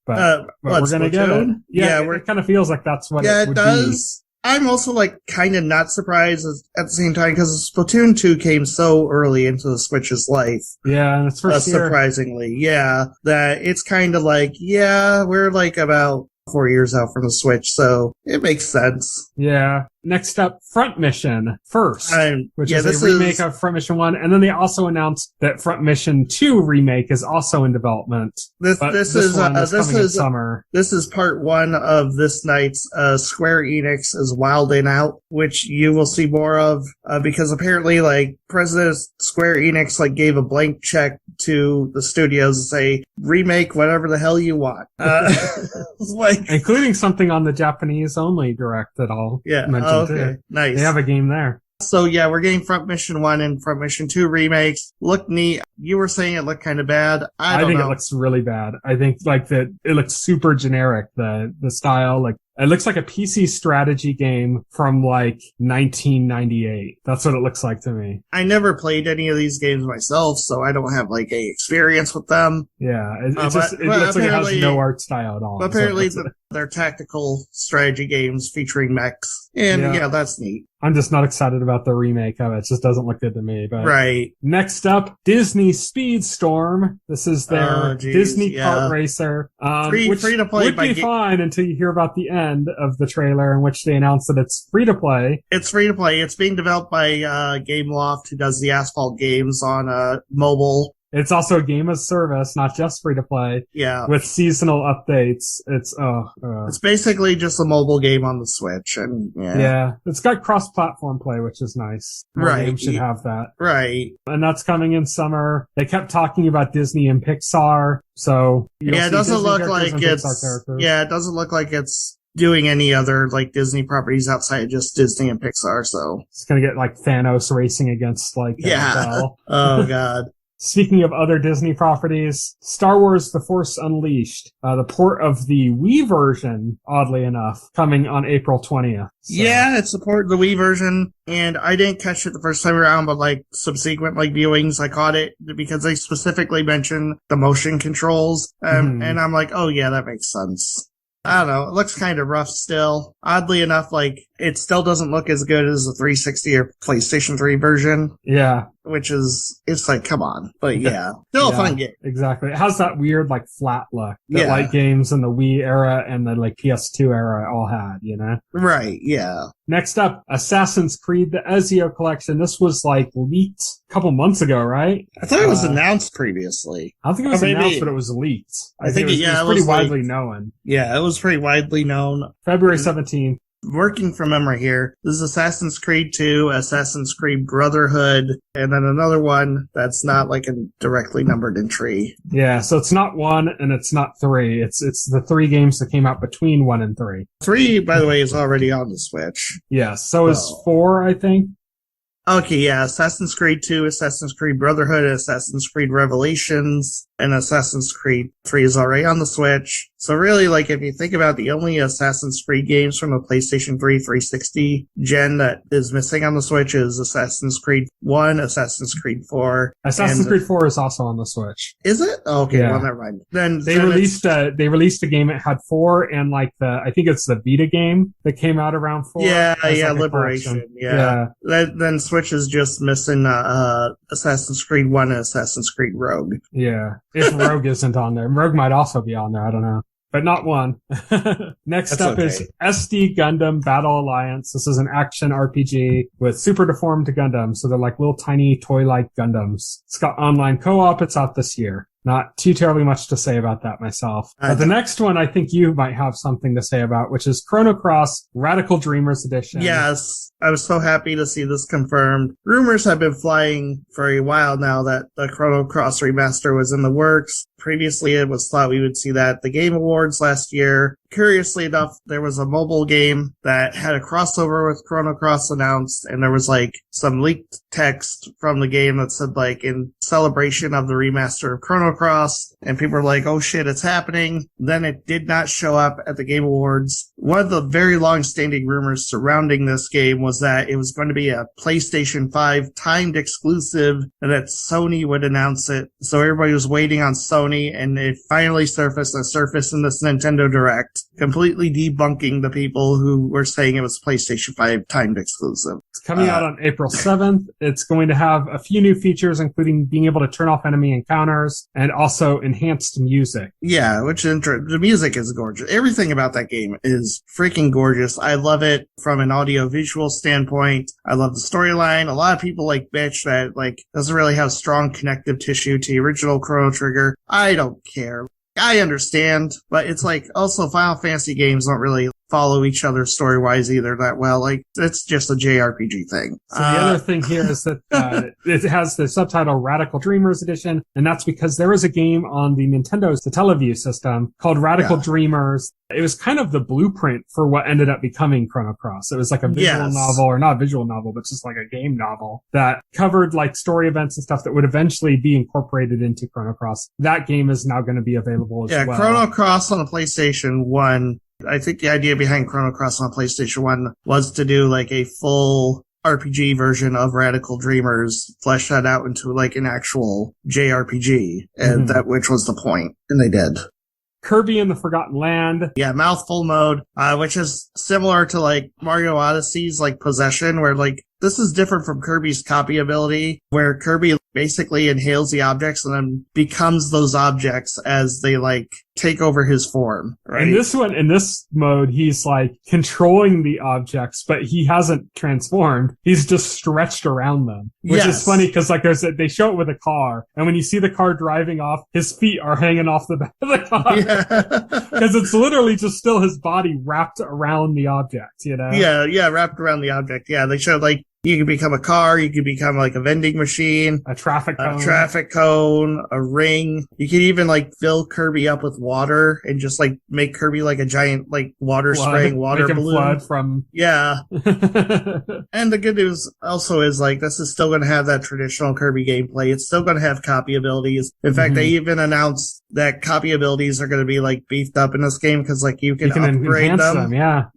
[SPEAKER 1] but we're going to get it. Yeah, it kind of feels like that's what it would
[SPEAKER 2] does. Be. I'm also kind of not surprised at the same time because Splatoon 2 came so early into the Switch's life.
[SPEAKER 1] Yeah, and it's first year.
[SPEAKER 2] Surprisingly. Yeah, that it's kind of we're about 4 years out from the Switch, so it makes sense.
[SPEAKER 1] Yeah. Next up, Front Mission First, which is a remake of Front Mission 1. And then they also announced that Front Mission 2 remake is also in development. This is summer.
[SPEAKER 2] This is part 1 of this night's Square Enix's Wildin' Out, which you will see more of because apparently President of Square Enix gave a blank check to the studios to say remake whatever the hell you want.
[SPEAKER 1] Including something on the Japanese only direct that I'll mention.
[SPEAKER 2] Okay, nice.
[SPEAKER 1] They have a game there.
[SPEAKER 2] So yeah, we're getting Front Mission 1 and Front Mission 2 remakes. Look neat. You were saying it looked kind of bad. I think
[SPEAKER 1] it looks really bad. I think it looks super generic, the style. It looks like a PC strategy game from 1998. That's what it looks like to me.
[SPEAKER 2] I never played any of these games myself, so I don't have a experience with them.
[SPEAKER 1] Yeah, it looks like it has no art style at all.
[SPEAKER 2] But apparently they're tactical strategy games featuring mechs. And yeah, that's neat.
[SPEAKER 1] I'm just not excited about the remake of it. It just doesn't look good to me. But
[SPEAKER 2] right.
[SPEAKER 1] Next up, Disney Speedstorm. This is their Disney kart racer.
[SPEAKER 2] Free to play.
[SPEAKER 1] Would be fine until you hear about the end of the trailer in which they announced that it's free to play.
[SPEAKER 2] It's free to play. It's being developed by Gameloft, who does the Asphalt games on mobile.
[SPEAKER 1] It's also a game of service, not just free to play.
[SPEAKER 2] Yeah.
[SPEAKER 1] With seasonal updates.
[SPEAKER 2] It's basically just a mobile game on the Switch, and
[SPEAKER 1] yeah. It's got cross-platform play, which is nice. More games should have that.
[SPEAKER 2] Right.
[SPEAKER 1] And that's coming in summer. They kept talking about Disney and Pixar, so
[SPEAKER 2] it doesn't look like it doesn't look like it's doing any other like Disney properties outside of just Disney and Pixar, so
[SPEAKER 1] it's gonna get like Thanos racing against like Bell.
[SPEAKER 2] Oh god.
[SPEAKER 1] Speaking of other Disney properties, Star Wars The Force Unleashed, the port of the Wii version, oddly enough, coming on April 20th. So.
[SPEAKER 2] Yeah, it's the port of the Wii version, and I didn't catch it the first time around, but like subsequent like viewings, I caught it because they specifically mentioned the motion controls, and I'm like, oh yeah, that makes sense. I don't know. It looks kind of rough still. Oddly enough, like, it still doesn't look as good as the 360 or PlayStation 3 version.
[SPEAKER 1] Yeah.
[SPEAKER 2] Which is, it's like, come on. But yeah, still a fun game.
[SPEAKER 1] Exactly. It has that weird, like, flat look that, like, games in the Wii era and the, like, PS2 era all had, you know?
[SPEAKER 2] Right, yeah.
[SPEAKER 1] Next up, Assassin's Creed, the Ezio collection. This was, like, leaked a couple months ago, right?
[SPEAKER 2] I thought it was announced previously.
[SPEAKER 1] I don't think it was announced, but it was leaked. I think it was pretty widely known.
[SPEAKER 2] Yeah, it was pretty widely known.
[SPEAKER 1] February 17th.
[SPEAKER 2] Working from memory here, this is Assassin's Creed 2, Assassin's Creed Brotherhood, and then another one that's not like a directly numbered entry.
[SPEAKER 1] Yeah, so it's not 1 and it's not 3. It's the 3 games that came out between 1 and 3.
[SPEAKER 2] 3, by the way, is already on the Switch.
[SPEAKER 1] Yes, so is 4, I think.
[SPEAKER 2] Okay, yeah, Assassin's Creed 2, Assassin's Creed Brotherhood, Assassin's Creed Revelations, and Assassin's Creed 3 is already on the Switch. So really, like, if you think about the only Assassin's Creed games from the PlayStation 3 360 gen that is missing on the Switch is Assassin's Creed 1, Assassin's Creed 4.
[SPEAKER 1] Assassin's Creed 4 is also on the Switch.
[SPEAKER 2] Is it? Oh, okay, well, never mind. Then
[SPEAKER 1] they released a game that had 4 and like I think it's the Vita game that came out around 4.
[SPEAKER 2] Yeah, Liberation. Yeah. Then Switch is just missing Assassin's Creed 1 and Assassin's Creed Rogue.
[SPEAKER 1] Yeah. If Rogue isn't on there. Rogue might also be on there, I don't know. But not 1. Next up is SD Gundam Battle Alliance. This is an action RPG with super deformed Gundams. So they're like little tiny toy-like Gundams. It's got online co-op. It's out this year. Not too terribly much to say about that myself. The next one I think you might have something to say about, which is Chrono Cross Radical Dreamers Edition.
[SPEAKER 2] Yes, I was so happy to see this confirmed. Rumors have been flying for a while now that the Chrono Cross remaster was in the works. Previously, it was thought we would see that at the Game Awards last year. Curiously enough, there was a mobile game that had a crossover with Chrono Cross announced, and there was like some leaked text from the game that said like in celebration of the remaster of Chrono Cross, and people were like, oh shit, it's happening. Then it did not show up at the Game Awards. One of the very long-standing rumors surrounding this game was that it was going to be a PlayStation 5 timed exclusive and that Sony would announce it. So everybody was waiting on Sony, and it finally surfaced in this Nintendo Direct, completely debunking the people who were saying it was PlayStation 5 timed exclusive.
[SPEAKER 1] It's coming out on April 7th. It's going to have a few new features, including being able to turn off enemy encounters and also enhanced music.
[SPEAKER 2] Yeah, which the music is gorgeous. Everything about that game is freaking gorgeous. I love it from an audio-visual standpoint. I love the storyline. A lot of people like bitch that like doesn't really have strong connective tissue to the original Chrono Trigger. I don't care. I understand, but it's like also Final Fantasy games don't really follow each other story-wise either that well. Like, it's just a JRPG thing.
[SPEAKER 1] So the other thing here is that it has the subtitle Radical Dreamers Edition, and that's because there was a game on the Nintendo's Teleview system called Radical Dreamers. It was kind of the blueprint for what ended up becoming Chrono Cross. It was like a visual novel, or not a visual novel, but just like a game novel that covered like story events and stuff that would eventually be incorporated into Chrono Cross. That game is now going to be available as well.
[SPEAKER 2] Yeah, Chrono Cross on the PlayStation 1. I think the idea behind Chrono Cross on PlayStation 1 was to do like a full RPG version of Radical Dreamers, flesh that out into like an actual JRPG, and which was the point, and they did.
[SPEAKER 1] Kirby and the Forgotten Land.
[SPEAKER 2] Yeah, mouthful mode, which is similar to like Mario Odyssey's like Possession, where like this is different from Kirby's copy ability, where Kirby basically inhales the objects and then becomes those objects as they like take over his form. Right?
[SPEAKER 1] In this mode, he's like controlling the objects, but he hasn't transformed. He's just stretched around them, which is funny because like they show it with a car, and when you see the car driving off, his feet are hanging off the back of the car because it's literally just still his body wrapped around the object, you know?
[SPEAKER 2] Yeah, wrapped around the object. Yeah, they showed like you can become a car, you can become like a vending machine,
[SPEAKER 1] a traffic
[SPEAKER 2] cone, a ring. You can even like fill Kirby up with water and just like make Kirby like a giant like spraying water balloon.
[SPEAKER 1] Flood from
[SPEAKER 2] And the good news also is like this is still going to have that traditional Kirby gameplay. It's still going to have copy abilities. In fact, they even announced that copy abilities are going to be like beefed up in this game because like you can upgrade them. Yeah,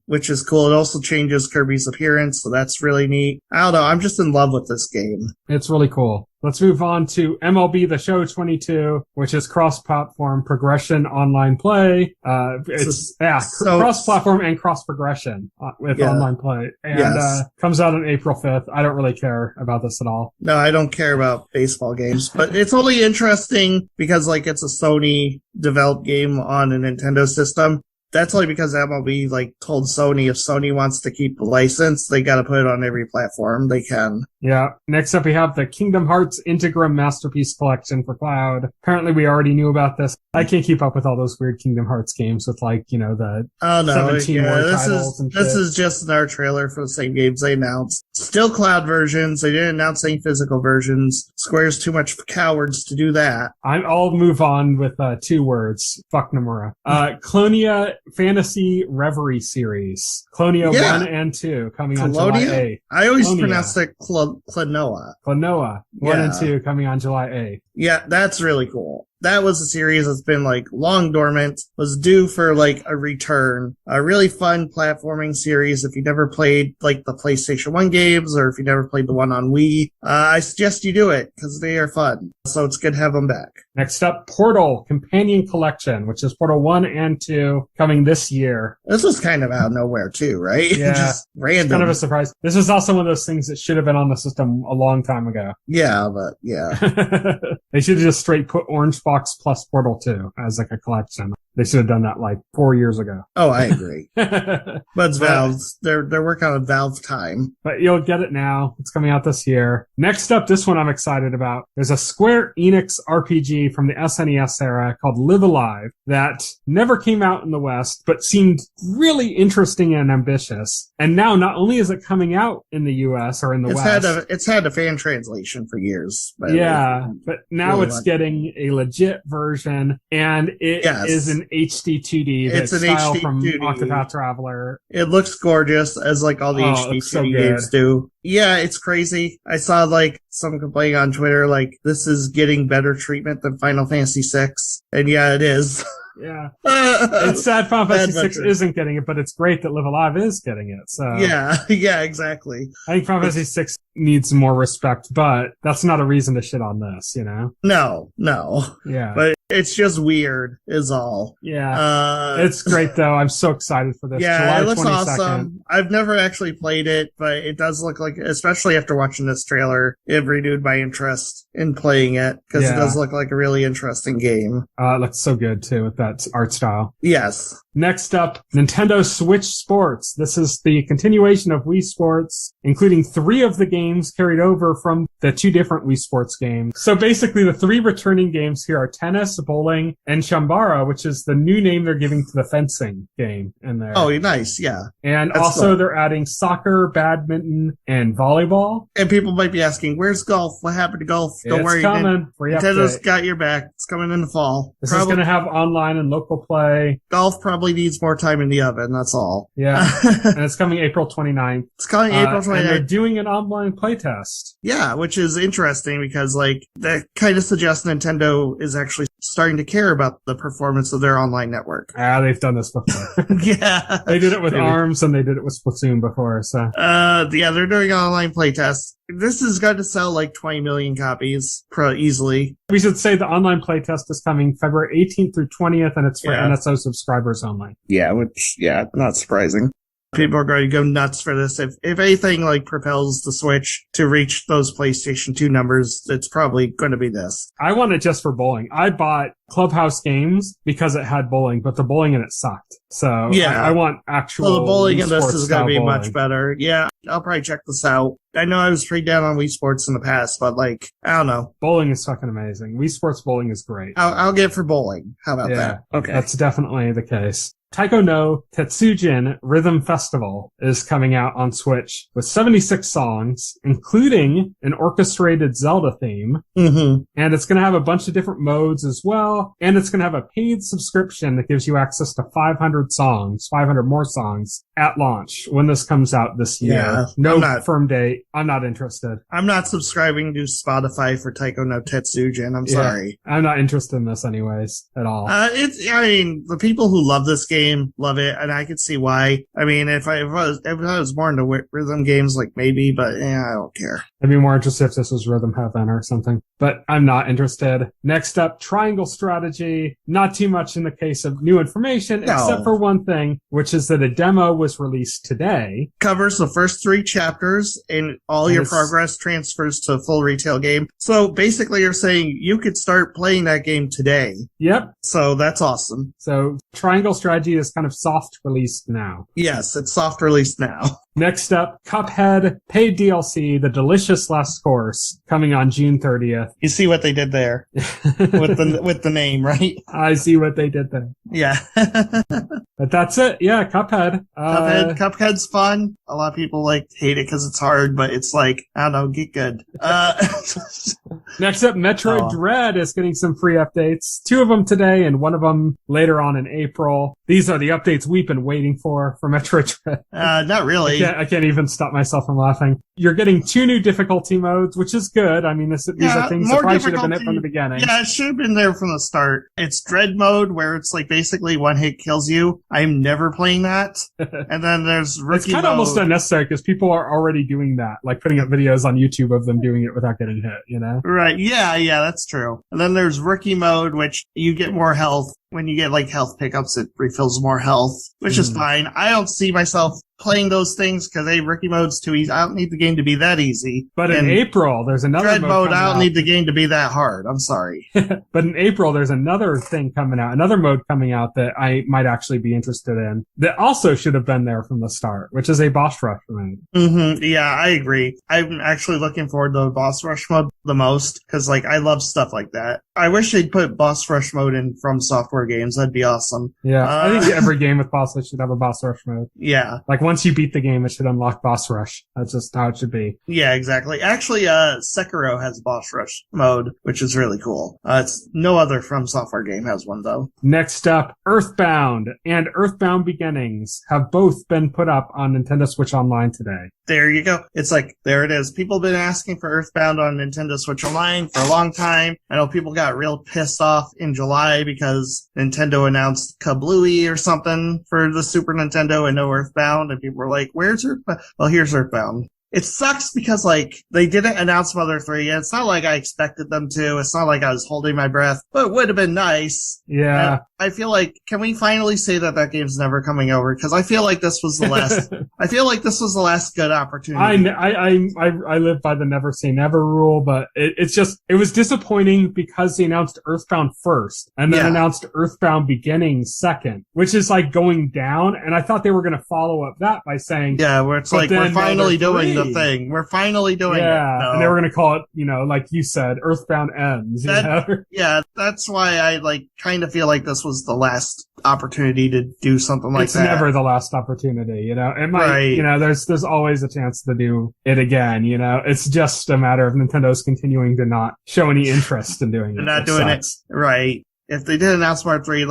[SPEAKER 2] which is cool. It also changes Kirby's appearance, so that's really neat. I don't know. I'm just in love with this game.
[SPEAKER 1] It's really cool. Let's move on to MLB The Show 22, which is cross-platform progression online play. Cross-platform and cross-progression with online play. And comes out on April 5th. I don't really care about this at all.
[SPEAKER 2] No, I don't care about baseball games, but it's only interesting because like it's a Sony developed game on a Nintendo system. That's only because MLB like told Sony if Sony wants to keep the license, they got to put it on every platform they can.
[SPEAKER 1] Yeah. Next up, we have the Kingdom Hearts Integra Masterpiece Collection for Cloud. Apparently, we already knew about this. I can't keep up with all those weird Kingdom Hearts games with like, you know, the 17 more titles and shit.
[SPEAKER 2] This is just another trailer for the same games they announced. Still cloud versions. They didn't announce any physical versions. Square's too much for cowards to do that.
[SPEAKER 1] I'll move on with 2 words. Fuck Nomura. Clonia Fantasy Reverie Series. Clonia 1 and 2 coming on July 8th.
[SPEAKER 2] I always pronounce it Klonoa.
[SPEAKER 1] Klonoa 1 and 2 coming on July 8th.
[SPEAKER 2] Yeah, that's really cool. That was a series that's been like long dormant, was due for like a return. A really fun platforming series. If you never played like the PlayStation 1 games or if you never played the one on Wii, I suggest you do it because they are fun. So it's good to have them back.
[SPEAKER 1] Next up, Portal Companion Collection, which is Portal 1 and 2 coming this year.
[SPEAKER 2] This was kind of out of nowhere too, right?
[SPEAKER 1] Yeah.
[SPEAKER 2] Just random.
[SPEAKER 1] It's kind of a surprise. This is also one of those things that should have been on the system a long time ago.
[SPEAKER 2] Yeah, but yeah.
[SPEAKER 1] They should have just straight put Orange Box plus Portal 2 as like a collection. They should have done that like 4 years ago.
[SPEAKER 2] Oh, I agree. But it's Valve. They're working on Valve time.
[SPEAKER 1] But you'll get it now. It's coming out this year. Next up, this one I'm excited about. There's a Square Enix RPG from the SNES era called Live Alive that never came out in the West, but seemed really interesting and ambitious. And now not only is it coming out in the US or in the West.
[SPEAKER 2] It's had a fan translation for years.
[SPEAKER 1] But now it's getting a legit version, and it is an HD 2D.
[SPEAKER 2] It's an HD
[SPEAKER 1] from
[SPEAKER 2] 2D.
[SPEAKER 1] Octopath Traveler.
[SPEAKER 2] It looks gorgeous, as like all the HD 2D games do. Yeah, it's crazy. I saw like someone complaining on Twitter, like this is getting better treatment than Final Fantasy VI, and yeah, it is.
[SPEAKER 1] Yeah. It's sad Final Fantasy VI isn't getting it, but it's great that Live Alive is getting it. So
[SPEAKER 2] yeah, exactly.
[SPEAKER 1] I think Final Fantasy VI needs more respect, but that's not a reason to shit on this, you know?
[SPEAKER 2] No.
[SPEAKER 1] Yeah.
[SPEAKER 2] But it's just weird, is all.
[SPEAKER 1] Yeah. It's great, though. I'm so excited for this.
[SPEAKER 2] Yeah,
[SPEAKER 1] July
[SPEAKER 2] it looks
[SPEAKER 1] 22nd.
[SPEAKER 2] awesome. I've never actually played it, but it does look like, especially after watching this trailer, it renewed my interest in playing it, because it does look like a really interesting game.
[SPEAKER 1] It looks so good, too, with that art style.
[SPEAKER 2] Yes.
[SPEAKER 1] Next up, Nintendo Switch Sports. This is the continuation of Wii Sports, including 3 of the games carried over from the 2 different Wii Sports games. So basically, the 3 returning games here are tennis, bowling, and Shambara, which is the new name they're giving to the fencing game in there.
[SPEAKER 2] Oh, nice, yeah.
[SPEAKER 1] And that's also cool. They're adding soccer, badminton, and volleyball.
[SPEAKER 2] And people might be asking, where's golf? What happened to golf? Don't worry.
[SPEAKER 1] It's coming.
[SPEAKER 2] Nintendo's got your back. It's coming in the fall.
[SPEAKER 1] This is going to have online and local play.
[SPEAKER 2] Golf probably needs more time in the oven, that's all.
[SPEAKER 1] Yeah. And it's coming April 29th.
[SPEAKER 2] It's coming April 29th.
[SPEAKER 1] And they're doing an online playtest.
[SPEAKER 2] Yeah, which is interesting because, like, that kind of suggests Nintendo is actually starting to care about the performance of their online network.
[SPEAKER 1] They've done this before.
[SPEAKER 2] Yeah.
[SPEAKER 1] They did it with ARMS and they did it with Splatoon before, so.
[SPEAKER 2] They're doing an online playtest. This is going to sell like 20 million copies easily.
[SPEAKER 1] We should say the online playtest is coming February 18th through 20th, and it's for NSO subscribers only.
[SPEAKER 2] Yeah, not surprising. People are going to go nuts for this. If anything like propels the Switch to reach those PlayStation 2 numbers, it's probably going to be this.
[SPEAKER 1] I want it just for bowling. I bought Clubhouse Games because it had bowling, but the bowling in it sucked. So
[SPEAKER 2] yeah,
[SPEAKER 1] I want actual.
[SPEAKER 2] So the bowling in this is going to be
[SPEAKER 1] bowling.
[SPEAKER 2] much better. Yeah, I'll probably check this out. I know I was pretty down on Wii Sports in the past, but like, I don't know.
[SPEAKER 1] Bowling is fucking amazing. Wii Sports bowling is great.
[SPEAKER 2] I'll get for bowling. How about that?
[SPEAKER 1] Okay. That's definitely the case. Taiko no Tetsujin Rhythm Festival is coming out on Switch with 76 songs, including an orchestrated Zelda theme.
[SPEAKER 2] Mm-hmm.
[SPEAKER 1] And it's going to have a bunch of different modes as well. And it's going to have a paid subscription that gives you access to 500 more songs at launch when this comes out this year.
[SPEAKER 2] Yeah,
[SPEAKER 1] no firm date. I'm not interested.
[SPEAKER 2] I'm not subscribing to Spotify for Taiko no Tetsujin. I'm sorry.
[SPEAKER 1] I'm not interested in this anyways at all.
[SPEAKER 2] The people who love this game love it, and I can see why. I mean, if I was more into rhythm games, like maybe, but I don't care.
[SPEAKER 1] I'd be more interested if this was Rhythm Heaven or something, but I'm not interested. Next up, Triangle Strategy. Not too much in the case of new information, except for one thing, which is that a demo was released today.
[SPEAKER 2] Covers the first 3 chapters, and all your progress transfers to a full retail game. So basically you're saying you could start playing that game today.
[SPEAKER 1] Yep.
[SPEAKER 2] So that's awesome.
[SPEAKER 1] So Triangle Strategy is kind of soft released now.
[SPEAKER 2] Yes, it's soft released now.
[SPEAKER 1] Next up, Cuphead, paid DLC, The Delicious Last Course, coming on June 30th.
[SPEAKER 2] You see what they did there with the name, right?
[SPEAKER 1] I see what they did there.
[SPEAKER 2] Yeah.
[SPEAKER 1] But that's it. Yeah, Cuphead.
[SPEAKER 2] Cuphead's fun. A lot of people hate it because it's hard, but it's I don't know, get good.
[SPEAKER 1] Next up, Metroid Dread is getting some free updates. 2 of them today and 1 of them later on in April. These are the updates we've been waiting for Metroid Dread.
[SPEAKER 2] Not really.
[SPEAKER 1] I can't even stop myself from laughing. You're getting 2 new difficulty modes, which is good. I mean, these are things that probably should have been it from the beginning.
[SPEAKER 2] Yeah, it should have been there from the start. It's Dread mode, where it's basically one hit kills you. I'm never playing that. And then there's Rookie
[SPEAKER 1] It's kind
[SPEAKER 2] mode.
[SPEAKER 1] of almost unnecessary because people are already doing that, putting up videos on YouTube of them doing it without getting hit, you know?
[SPEAKER 2] Right. Yeah, that's true. And then there's Rookie mode, which you get more health. When you get health pickups, it refills more health, which is fine. I don't see myself playing those things because Rookie mode's too easy. I don't need the game to be that easy.
[SPEAKER 1] But in April, there's another
[SPEAKER 2] Dread mode. I don't need the game to be that hard. I'm sorry.
[SPEAKER 1] But in April, there's another thing coming out, another mode coming out that I might actually be interested in that also should have been there from the start, which is a boss rush mode.
[SPEAKER 2] Mm-hmm. Yeah, I agree. I'm actually looking forward to the boss rush mode the most because I love stuff like that. I wish they'd put boss rush mode in From Software games. That'd be awesome.
[SPEAKER 1] Yeah, I think every game with bosses should have a boss rush mode.
[SPEAKER 2] Yeah.
[SPEAKER 1] Once you beat the game, it should unlock boss rush. That's just how it should be.
[SPEAKER 2] Yeah, exactly. Actually, Sekiro has boss rush mode, which is really cool. It's no other From Software game has one, though.
[SPEAKER 1] Next up, Earthbound and Earthbound Beginnings have both been put up on Nintendo Switch Online today.
[SPEAKER 2] There you go. It's there it is. People have been asking for Earthbound on Nintendo Switch Online for a long time. I know people got real pissed off in July because Nintendo announced Kablooey or something for the Super Nintendo and no Earthbound, and people were like, where's Earthbound? Well, here's Earthbound. It sucks because, they didn't announce Mother 3, and it's not like I expected them to. It's not like I was holding my breath, but it would have been nice.
[SPEAKER 1] Yeah.
[SPEAKER 2] I feel can we finally say that game's never coming over? Because I feel like this was the last, the last good opportunity.
[SPEAKER 1] I live by the never say never rule, but it was disappointing because they announced Earthbound first, and then announced Earthbound Beginnings second, which is going down, and I thought they were going to follow up that by saying,
[SPEAKER 2] yeah, where it's we're finally doing the thing. We're finally doing it.
[SPEAKER 1] Yeah, and they were going to call it, like you said, Earthbound Ends.
[SPEAKER 2] Yeah, that's why I kind of feel like this was the last opportunity to do something like that.
[SPEAKER 1] It's never the last opportunity, It might, there's always a chance to do it again, It's just a matter of Nintendo's continuing to not show any interest in doing it.
[SPEAKER 2] They're not doing it. Right. If they did announce Smart 3,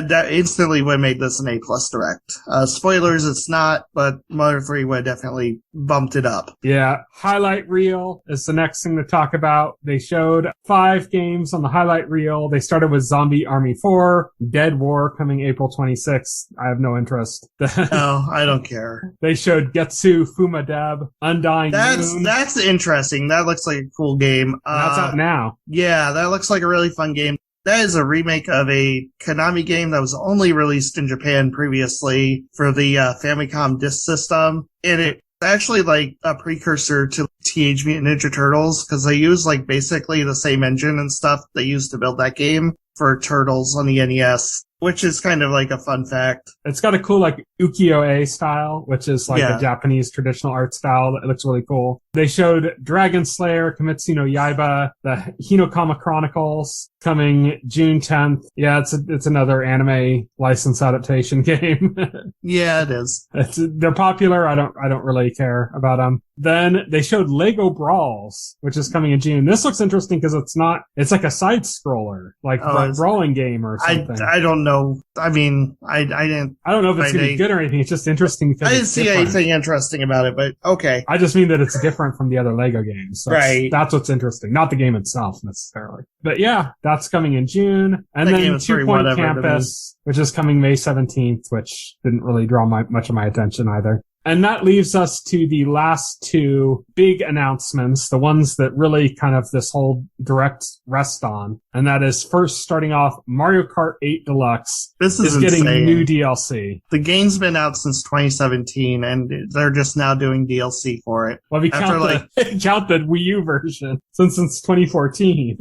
[SPEAKER 2] that instantly would have made this an A+ Direct. Spoilers, it's not, but Mother 3 would have definitely bumped it up.
[SPEAKER 1] Yeah. Highlight reel is the next thing to talk about. They showed 5 games on the highlight reel. They started with Zombie Army 4, Dead War coming April 26th. I have no interest.
[SPEAKER 2] No, I don't care.
[SPEAKER 1] They showed Getsu Fumadeb, Undying Moon.
[SPEAKER 2] That's interesting. That looks like a cool game.
[SPEAKER 1] That's out now.
[SPEAKER 2] Yeah, that looks like a really fun game. That is a remake of a Konami game that was only released in Japan previously for the Famicom Disk System. And it's actually like a precursor to Teenage Mutant Ninja Turtles because they use like basically the same engine and stuff they used to build that game for Turtles on the NES, which is kind of like a fun fact.
[SPEAKER 1] It's got a cool like ukiyo-e style, which is like a Japanese traditional art style that looks really cool. They showed Dragon Slayer, Kimetsu no Yaiba, the Hinokama Chronicles coming June 10th. Yeah, it's another anime license adaptation game.
[SPEAKER 2] Yeah, it is.
[SPEAKER 1] They're popular. I don't really care about them. Then they showed Lego Brawls, which is coming in June. This looks interesting because it's like a side scroller, like a brawling game or something.
[SPEAKER 2] I don't know. I mean, I didn't.
[SPEAKER 1] I don't know if it's going to be good or anything. It's just interesting because
[SPEAKER 2] I didn't see anything interesting about it, but okay.
[SPEAKER 1] I just mean that it's different from the other Lego games. So
[SPEAKER 2] right.
[SPEAKER 1] That's what's interesting. Not the game itself necessarily. But yeah, that's coming in June. And then 2 Point Campus, which is coming May 17th, which didn't really draw much of my attention either. And that leaves us to the last two big announcements, the ones that really kind of this whole direct rest on. And that is first starting off Mario Kart 8 Deluxe
[SPEAKER 2] is
[SPEAKER 1] getting
[SPEAKER 2] insane.
[SPEAKER 1] New DLC.
[SPEAKER 2] The game's been out since 2017 and they're just now doing DLC for it.
[SPEAKER 1] Well, we count the Wii U version since 2014.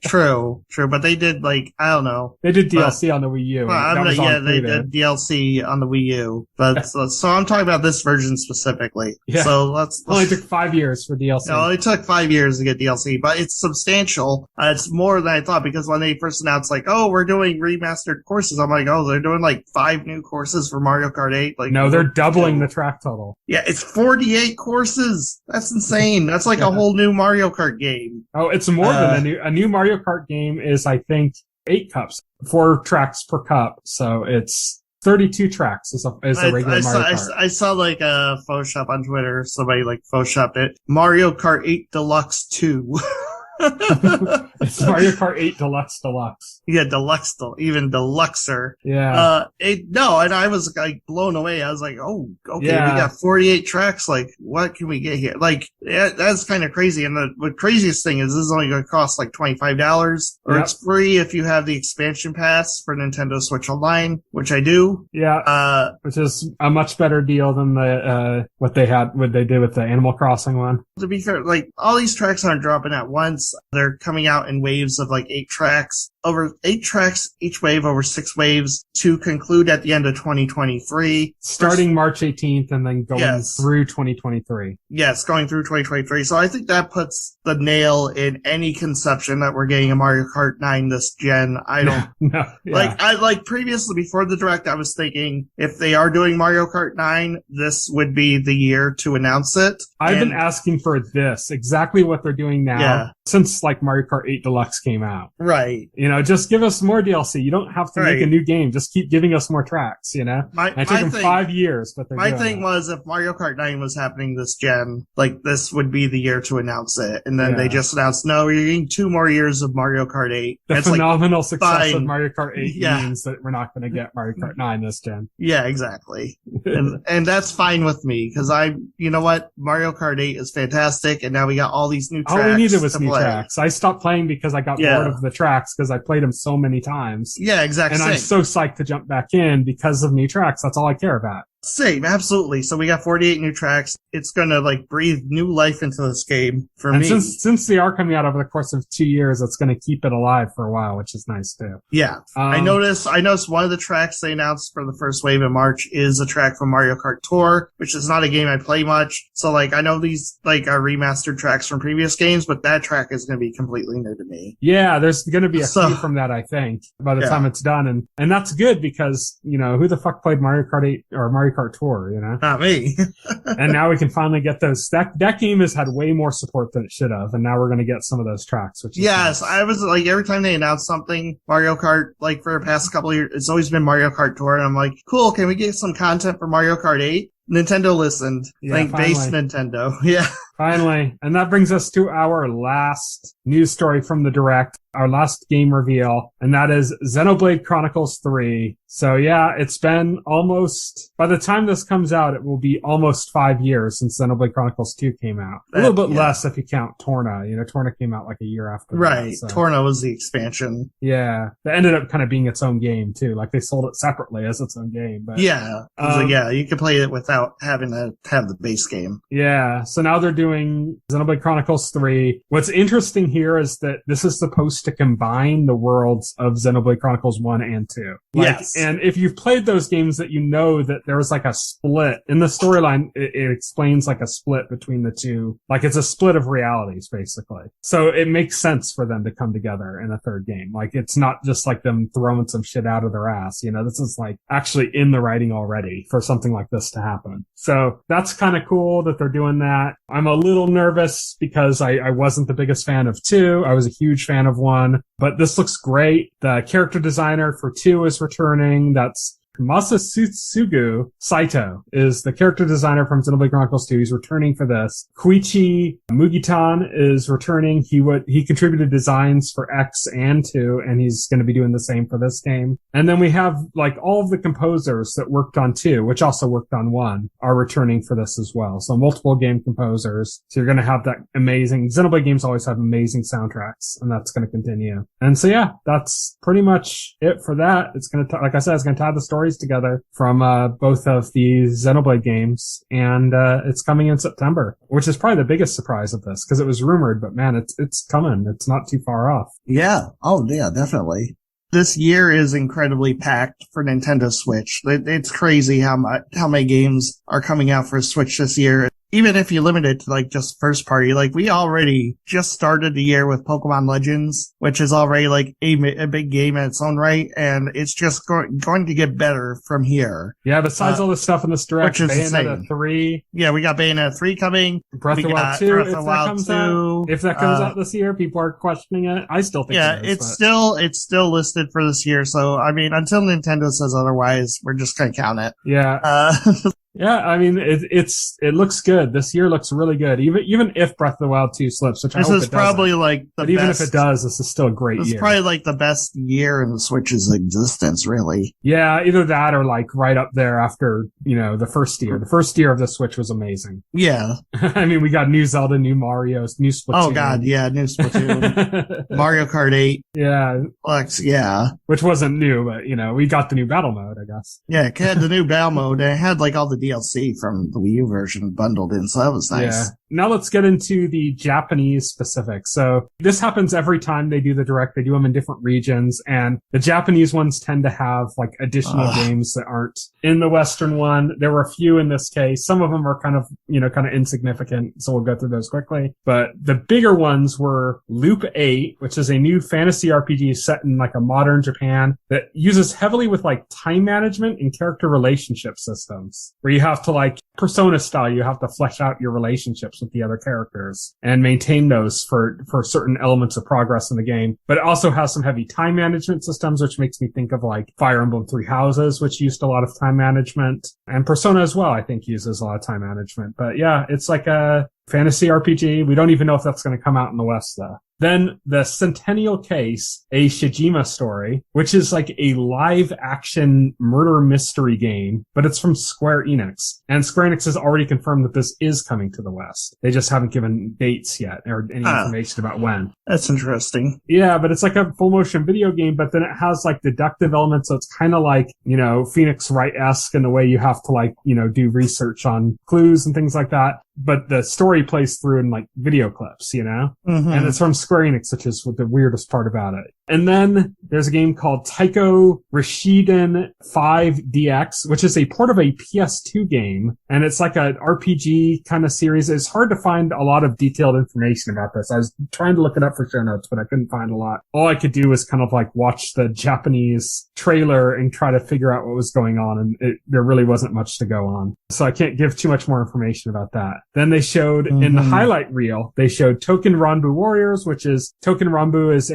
[SPEAKER 2] True. But they did I don't know.
[SPEAKER 1] They did DLC on the Wii U.
[SPEAKER 2] They did DLC on the Wii U. But so I'm talking about this version specifically.
[SPEAKER 1] Yeah.
[SPEAKER 2] So let's
[SPEAKER 1] only took 5 years for DLC.
[SPEAKER 2] It only took 5 years to get DLC, but it's substantial. It's more than I thought because when they first announced we're doing remastered courses, I'm like, they're doing 5 new courses for Mario Kart 8.
[SPEAKER 1] No, they're doubling the track total.
[SPEAKER 2] Yeah, it's 48 courses. That's insane. That's a whole new Mario Kart game.
[SPEAKER 1] Oh, it's more than a new Mario Kart game is, I think, 8 cups, 4 tracks per cup. So it's 32 tracks is a regular Mario Kart.
[SPEAKER 2] I saw a Photoshop on Twitter. Somebody Photoshopped it. Mario Kart 8 Deluxe 2.
[SPEAKER 1] It's Mario Kart 8 Deluxe.
[SPEAKER 2] Yeah, Deluxe, even Deluxer.
[SPEAKER 1] Yeah.
[SPEAKER 2] And I was blown away. I was like, oh, okay, we got 48 tracks. What can we get here? That's kind of crazy. And the craziest thing is this is only going to cost $25, or it's free if you have the expansion pass for Nintendo Switch Online, which I do.
[SPEAKER 1] Yeah. Which is a much better deal than what they did with the Animal Crossing one.
[SPEAKER 2] To be fair, all these tracks aren't dropping at once. They're coming out in waves of 8 tracks. Over 8 tracks each wave, over 6 waves to conclude at the end of 2023.
[SPEAKER 1] Starting March 18th and then going through 2023.
[SPEAKER 2] Yes, going through 2023. So I think that puts the nail in any conception that we're getting a Mario Kart 9 this gen. I don't previously before the direct, I was thinking if they are doing Mario Kart 9, this would be the year to announce it.
[SPEAKER 1] I've been asking for this, exactly what they're doing now since Mario Kart 8 Deluxe came out.
[SPEAKER 2] Right.
[SPEAKER 1] Just give us more DLC. You don't have to make a new game. Just keep giving us more tracks, It took them 5 years, but they're
[SPEAKER 2] my thing was if Mario Kart 9 was happening this gen, this would be the year to announce it. And then they just announced, no, you're getting 2 more years of Mario Kart 8.
[SPEAKER 1] The phenomenal success of Mario Kart 8 means that we're not going to get Mario Kart 9 this gen.
[SPEAKER 2] Yeah, exactly. and that's fine with me because you know what? Mario Kart 8 is fantastic. And now we got all these new tracks.
[SPEAKER 1] All we needed was new tracks. I stopped playing because I got bored of the tracks because I played them so many times.
[SPEAKER 2] Yeah, exactly.
[SPEAKER 1] And I'm so psyched to jump back in because of new tracks. That's all I care about.
[SPEAKER 2] Same, absolutely. So we got 48 new tracks. It's gonna breathe new life into this game for me.
[SPEAKER 1] And since they are coming out over the course of 2 years, it's gonna keep it alive for a while, which is nice too.
[SPEAKER 2] Yeah. I noticed one of the tracks they announced for the first wave in March is a track from Mario Kart Tour, which is not a game I play much. So I know these are remastered tracks from previous games, but that track is gonna be completely new to me.
[SPEAKER 1] Yeah, there's gonna be a few from that, I think, by the time it's done. And that's good because, who the fuck played Mario Kart 8 or Mario Kart Tour,
[SPEAKER 2] Not me.
[SPEAKER 1] And now we can finally get those. That game has had way more support than it should have, and now we're going to get some of those tracks. Which is nice.
[SPEAKER 2] I was every time they announce something, Mario Kart, for the past couple of years, it's always been Mario Kart Tour, and I'm like, cool, can we get some content for Mario Kart 8? Nintendo listened. Thank base Nintendo. Yeah.
[SPEAKER 1] Finally. And that brings us to our last news story from the Direct, our last game reveal, and that is Xenoblade Chronicles 3. So yeah, it's been almost, by the time this comes out, it will be almost 5 years since Xenoblade Chronicles 2 came out. A little bit less if you count Torna. You know, Torna came out like a year after
[SPEAKER 2] Right.
[SPEAKER 1] that, so.
[SPEAKER 2] Torna was the expansion.
[SPEAKER 1] Yeah. That ended up kind of being its own game too. Like they sold it separately as its own game. But
[SPEAKER 2] yeah. You could play it without having to have the base game.
[SPEAKER 1] Yeah. So now they're doing Xenoblade Chronicles 3. What's interesting here is that this is supposed to combine the worlds of Xenoblade Chronicles 1 and 2.
[SPEAKER 2] Yes.
[SPEAKER 1] And if you've played those games, that you know that there was like a split in the storyline. It explains like a split between the two. Like it's a split of realities, basically. So it makes sense for them to come together in a third game. Like it's not just like them throwing some shit out of their ass. You know, this is like actually in the writing already for something like this to happen. So that's kind of cool that they're doing that. I'm a little nervous because I wasn't the biggest fan of 2. I was a huge fan of 1, but this looks great. The character designer for 2 is returning. That's Masatsugu Saito is the character designer from Xenoblade Chronicles 2. He's returning for this. Koichi Mugitan is returning. He contributed designs for X and 2, and he's going to be doing the same for this game. And then we have like all of the composers that worked on 2, which also worked on 1, are returning for this as well. So multiple game composers. So you're going to have that amazing, Xenoblade games always have amazing soundtracks, and that's going to continue. And so yeah, that's pretty much it for that. It's going to, like I said, it's going to tie the story together from both of the Xenoblade games, and it's coming in September, which is probably the biggest surprise of this because it was rumored, but man, it's coming. It's not too far off.
[SPEAKER 3] Yeah. Oh, yeah, definitely.
[SPEAKER 2] This year is incredibly packed for Nintendo Switch. It's crazy how many games are coming out for Switch this year. Even if you limit it to like just first party, like we already just started the year with Pokemon Legends, which is already like a big game in its own right, and it's just going to get better from here.
[SPEAKER 1] Yeah, besides all the stuff in this Direct, Bayonetta 3.
[SPEAKER 2] Yeah, we got Bayonetta 3 coming.
[SPEAKER 1] Breath of the Wild 2, if that comes out this year. People are questioning it. I still think it is,
[SPEAKER 2] it's still listed for this year, so I mean, until Nintendo says otherwise, we're just gonna count it.
[SPEAKER 1] Yeah. Yeah, I mean, it looks good. This year looks really good. Even if Breath of the Wild 2 slips, which I hope it doesn't. This is probably
[SPEAKER 2] like the best.
[SPEAKER 1] Even if it does, this is still a great year.
[SPEAKER 2] It's probably like the best year in the Switch's existence, really.
[SPEAKER 1] Yeah, either that or like right up there after, the first year. The first year of the Switch was amazing.
[SPEAKER 2] Yeah.
[SPEAKER 1] I mean, we got new Zelda, new Mario, new Splatoon.
[SPEAKER 2] Oh god, yeah, new Splatoon. Mario Kart 8.
[SPEAKER 1] Yeah.
[SPEAKER 2] Yeah.
[SPEAKER 1] Which wasn't new, but we got the new battle mode, I guess.
[SPEAKER 2] Yeah, it had the new battle mode, and it had like all the DLC from the Wii U version bundled in, so that was nice. Yeah.
[SPEAKER 1] Now let's get into the Japanese specifics. So this happens every time they do the Direct. They do them in different regions, and the Japanese ones tend to have like additional games that aren't in the Western one. There were a few in this case. Some of them are kind of insignificant, so we'll go through those quickly. But the bigger ones were Loop 8, which is a new fantasy RPG set in like a modern Japan that uses heavily with like time management and character relationship systems, where you have to like Persona style, you have to flesh out your relationships with the other characters and maintain those for certain elements of progress in the game. But it also has some heavy time management systems, which makes me think of like Fire Emblem Three Houses, which used a lot of time management, and Persona as well, I think, uses a lot of time management. But yeah, it's like a fantasy RPG. We don't even know if that's going to come out in the West though. Then the Centennial Case, a Shijima story, which is like a live action murder mystery game, but it's from Square Enix. And Square Enix has already confirmed that this is coming to the West. They just haven't given dates yet or any information about when.
[SPEAKER 2] That's interesting.
[SPEAKER 1] Yeah, but it's like a full motion video game, but then it has like deductive elements. So it's kind of like, Phoenix Wright-esque in the way you have to like, do research on clues and things like that. But the story plays through in like video clips,
[SPEAKER 2] Mm-hmm.
[SPEAKER 1] And it's from Square Enix, which is the weirdest part about it. And then there's a game called Taiko Rishiden 5DX, which is a port of a PS2 game. And it's like an RPG kind of series. It's hard to find a lot of detailed information about this. I was trying to look it up for show notes, but I couldn't find a lot. All I could do was kind of like watch the Japanese trailer and try to figure out what was going on. And there really wasn't much to go on. So I can't give too much more information about that. Then they showed in the highlight reel, they showed Token Ranbu Warriors, which is Token Ranbu is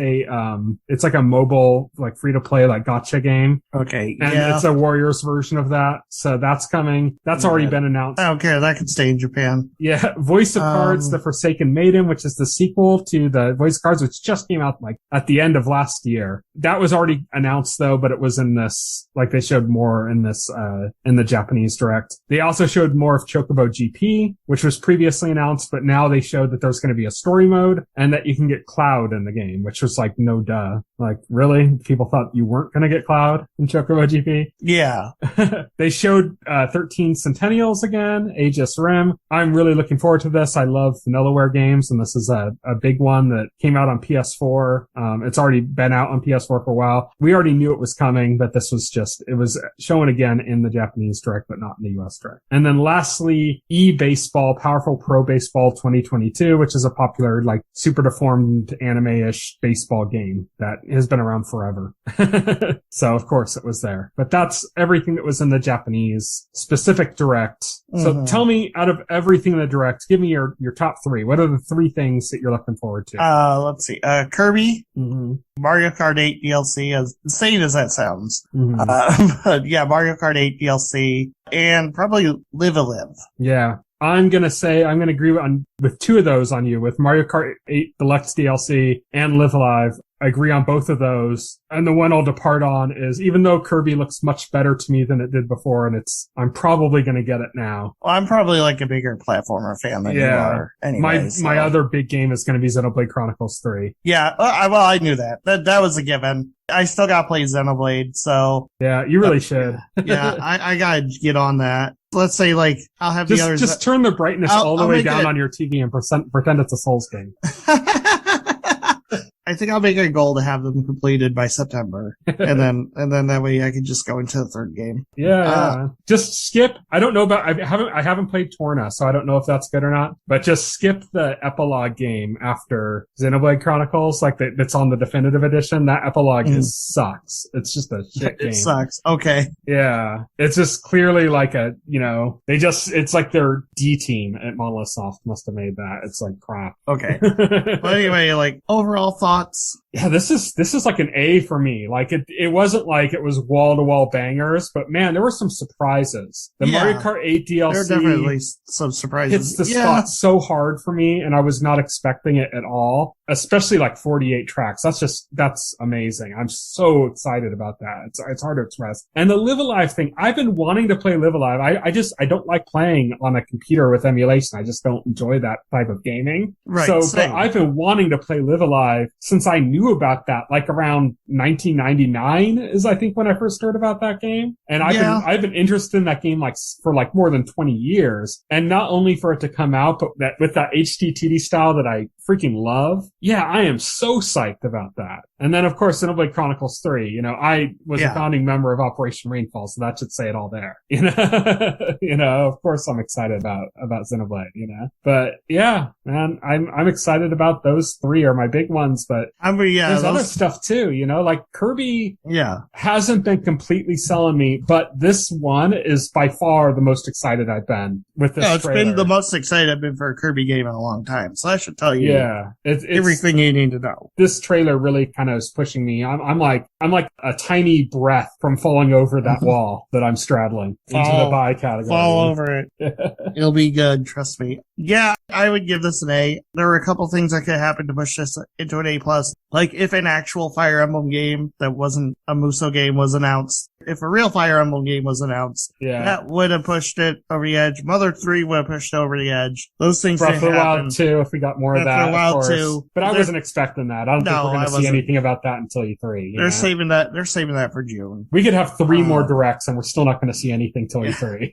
[SPEAKER 1] it's like a mobile, like free to play, like gacha game.
[SPEAKER 2] Okay.
[SPEAKER 1] And it's a Warriors version of that. So that's coming. That's already been announced.
[SPEAKER 2] I don't care. That could stay in Japan.
[SPEAKER 1] Yeah. Voice of Cards, The Forsaken Maiden, which is the sequel to the Voice of Cards, which just came out like at the end of last year. That was already announced though, but it was in this, like they showed more in this, in the Japanese direct. They also showed more of Chocobo GP, which was previously announced, but now they showed that there's going to be a story mode and that you can get Cloud in the game, which was like, no duh. Like, really? People thought you weren't going to get Cloud in Chocobo GP?
[SPEAKER 2] Yeah.
[SPEAKER 1] They showed 13 Centennials again, Aegis Rim. I'm really looking forward to this. I love VanillaWare games, and this is a big one that came out on PS4. It's already been out on PS4 for a while. We already knew it was coming, but this was it was shown again in the Japanese direct, but not in the US direct. And then lastly, eBaseball, Powerful Pro Baseball 2022, which is a popular, like, super deformed anime-ish baseball game that has been around forever. So, of course, it was there. But that's everything that was in the Japanese specific direct. So tell me, out of everything in the direct, give me your top three. What are the three things that you're looking forward to?
[SPEAKER 2] Let's see. Kirby, Mario Kart 8 DLC, as insane as that sounds. But yeah, Mario Kart 8 DLC, and probably Live a Live.
[SPEAKER 1] Yeah. I'm going to agree with two of those on you, with Mario Kart 8 Deluxe DLC and Live Alive. I agree on both of those. And the one I'll depart on is, even though Kirby looks much better to me than it did before, and I'm probably going to get it now.
[SPEAKER 2] Well, I'm probably like a bigger platformer fan than you are. Anyway,
[SPEAKER 1] my other big game is going to be Xenoblade Chronicles 3.
[SPEAKER 2] Yeah, well, I knew that. That was a given. I still got to play Xenoblade, so.
[SPEAKER 1] Yeah, you really should.
[SPEAKER 2] Yeah, I got to get on that. Let's say, like, I'll have the others.
[SPEAKER 1] Just turn the brightness all the way down on your TV and pretend it's a Souls game.
[SPEAKER 2] I think I'll make it a goal to have them completed by September, and then that way I can just go into the third game.
[SPEAKER 1] Yeah, just skip. I don't know about. I haven't played Torna, so I don't know if that's good or not. But just skip the epilogue game after Xenoblade Chronicles, like that's on the definitive edition. That epilogue sucks. It's just a shit game.
[SPEAKER 2] It sucks. Okay.
[SPEAKER 1] Yeah, it's just clearly like it's like their D team at Monolith Soft must have made that. It's like crap.
[SPEAKER 2] Okay. But anyway, like overall thoughts.
[SPEAKER 1] Yeah, this is like an A for me. Like it wasn't like it was wall to wall bangers, but man, there were some surprises. The Mario Kart 8 DLC.
[SPEAKER 2] There are definitely some surprises.
[SPEAKER 1] Hits the spot so hard for me, and I was not expecting it at all. Especially like 48 tracks. That's amazing. I'm so excited about that. It's hard to express. And the Live Alive thing, I've been wanting to play Live Alive. I don't like playing on a computer with emulation. I just don't enjoy that type of gaming.
[SPEAKER 2] Right.
[SPEAKER 1] But I've been wanting to play Live Alive since I knew about that, like around 1999 is I think when I first heard about that game. And I've been interested in that game for more than 20 years. And not only for it to come out, but with that HDTD style that I freaking love. Yeah, I am so psyched about that. And then, of course, Xenoblade Chronicles 3. I was a founding member of Operation Rainfall, so that should say it all there. Of course I'm excited about Xenoblade, But yeah, man, I'm excited about those three are my big ones, but there's other stuff too, like Kirby hasn't been completely selling me, but this one is by far the most excited I've been with this
[SPEAKER 2] it's
[SPEAKER 1] trailer.
[SPEAKER 2] been the most excited I've been for a Kirby game in a long time, so that should tell you
[SPEAKER 1] it's
[SPEAKER 2] everything you need to know.
[SPEAKER 1] This trailer really kind of is pushing me. I'm like a tiny breath from falling over that wall that I'm straddling into the buy category.
[SPEAKER 2] Fall over it. It'll be good, trust me. Yeah, I would give this an A. There were a couple things that could happen to push this into an A+. Like if an actual Fire Emblem game that wasn't a Muso game was announced. If a real Fire Emblem game was announced, that would have pushed it over the edge. Mother 3 would have pushed it over the edge. Those things
[SPEAKER 1] Breath of the Wild 2, if we got more of that, of course. 2. But I wasn't expecting that. I don't think we're going to see anything about that until E3.
[SPEAKER 2] They're saving that for June.
[SPEAKER 1] We could have 3 more directs and we're still not going to see anything till E3,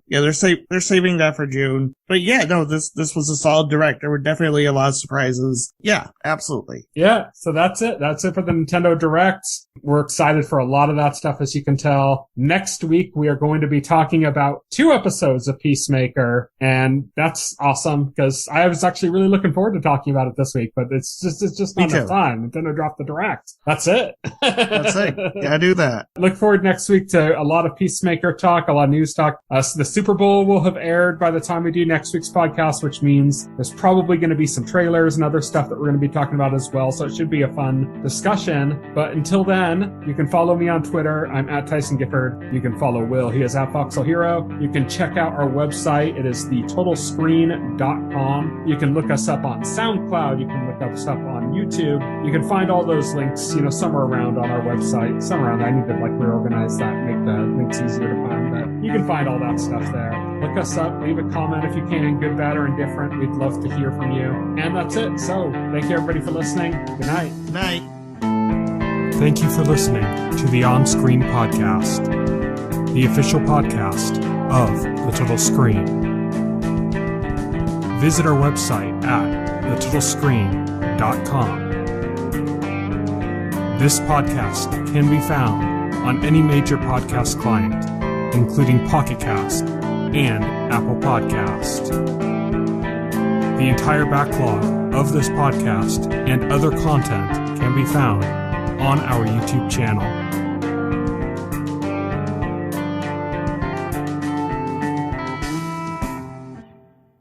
[SPEAKER 2] Yeah, they're saving that for June. But yeah, no, this was a solid direct. There were definitely a lot of surprises. Yeah, absolutely.
[SPEAKER 1] Yeah, Yeah, so that's it. That's it for the Nintendo Direct. We're excited for a lot of that stuff, as you can tell. Next week, we are going to be talking about 2 episodes of Peacemaker, and that's awesome, because I was actually really looking forward to talking about it this week, but it's just not enough time. Nintendo dropped the Direct. That's it.
[SPEAKER 2] That's it. Yeah, do that.
[SPEAKER 1] Look forward next week to a lot of Peacemaker talk, a lot of news talk. The Super Bowl will have aired by the time we do next week's podcast, which means there's probably going to be some trailers and other stuff that we're going to be talking about as well, so it should be a fun discussion. But until then, you can follow me on Twitter. I'm at Tyson Gifford. You can follow Will. He is at Voxel Hero. You can check out our website. It is thetotalscreen.com. You can look us up on SoundCloud. You can look us up on YouTube. You can find all those links, somewhere around on our website. Somewhere around. I need to reorganize that, make the links easier to find. But you can find all that stuff there. Look us up. Leave a comment if you can, good, bad, or indifferent. We'd love to hear from you. And that's it. So thank you everybody for listening. Good night.
[SPEAKER 2] Good night.
[SPEAKER 1] Thank you for listening to the OnScreen podcast, the official podcast of The Total Screen. Visit our website at thetotalscreen.com. This podcast can be found on any major podcast client, including Pocket Cast and Apple Podcast. The entire backlog of this podcast and other content can be found on our YouTube channel.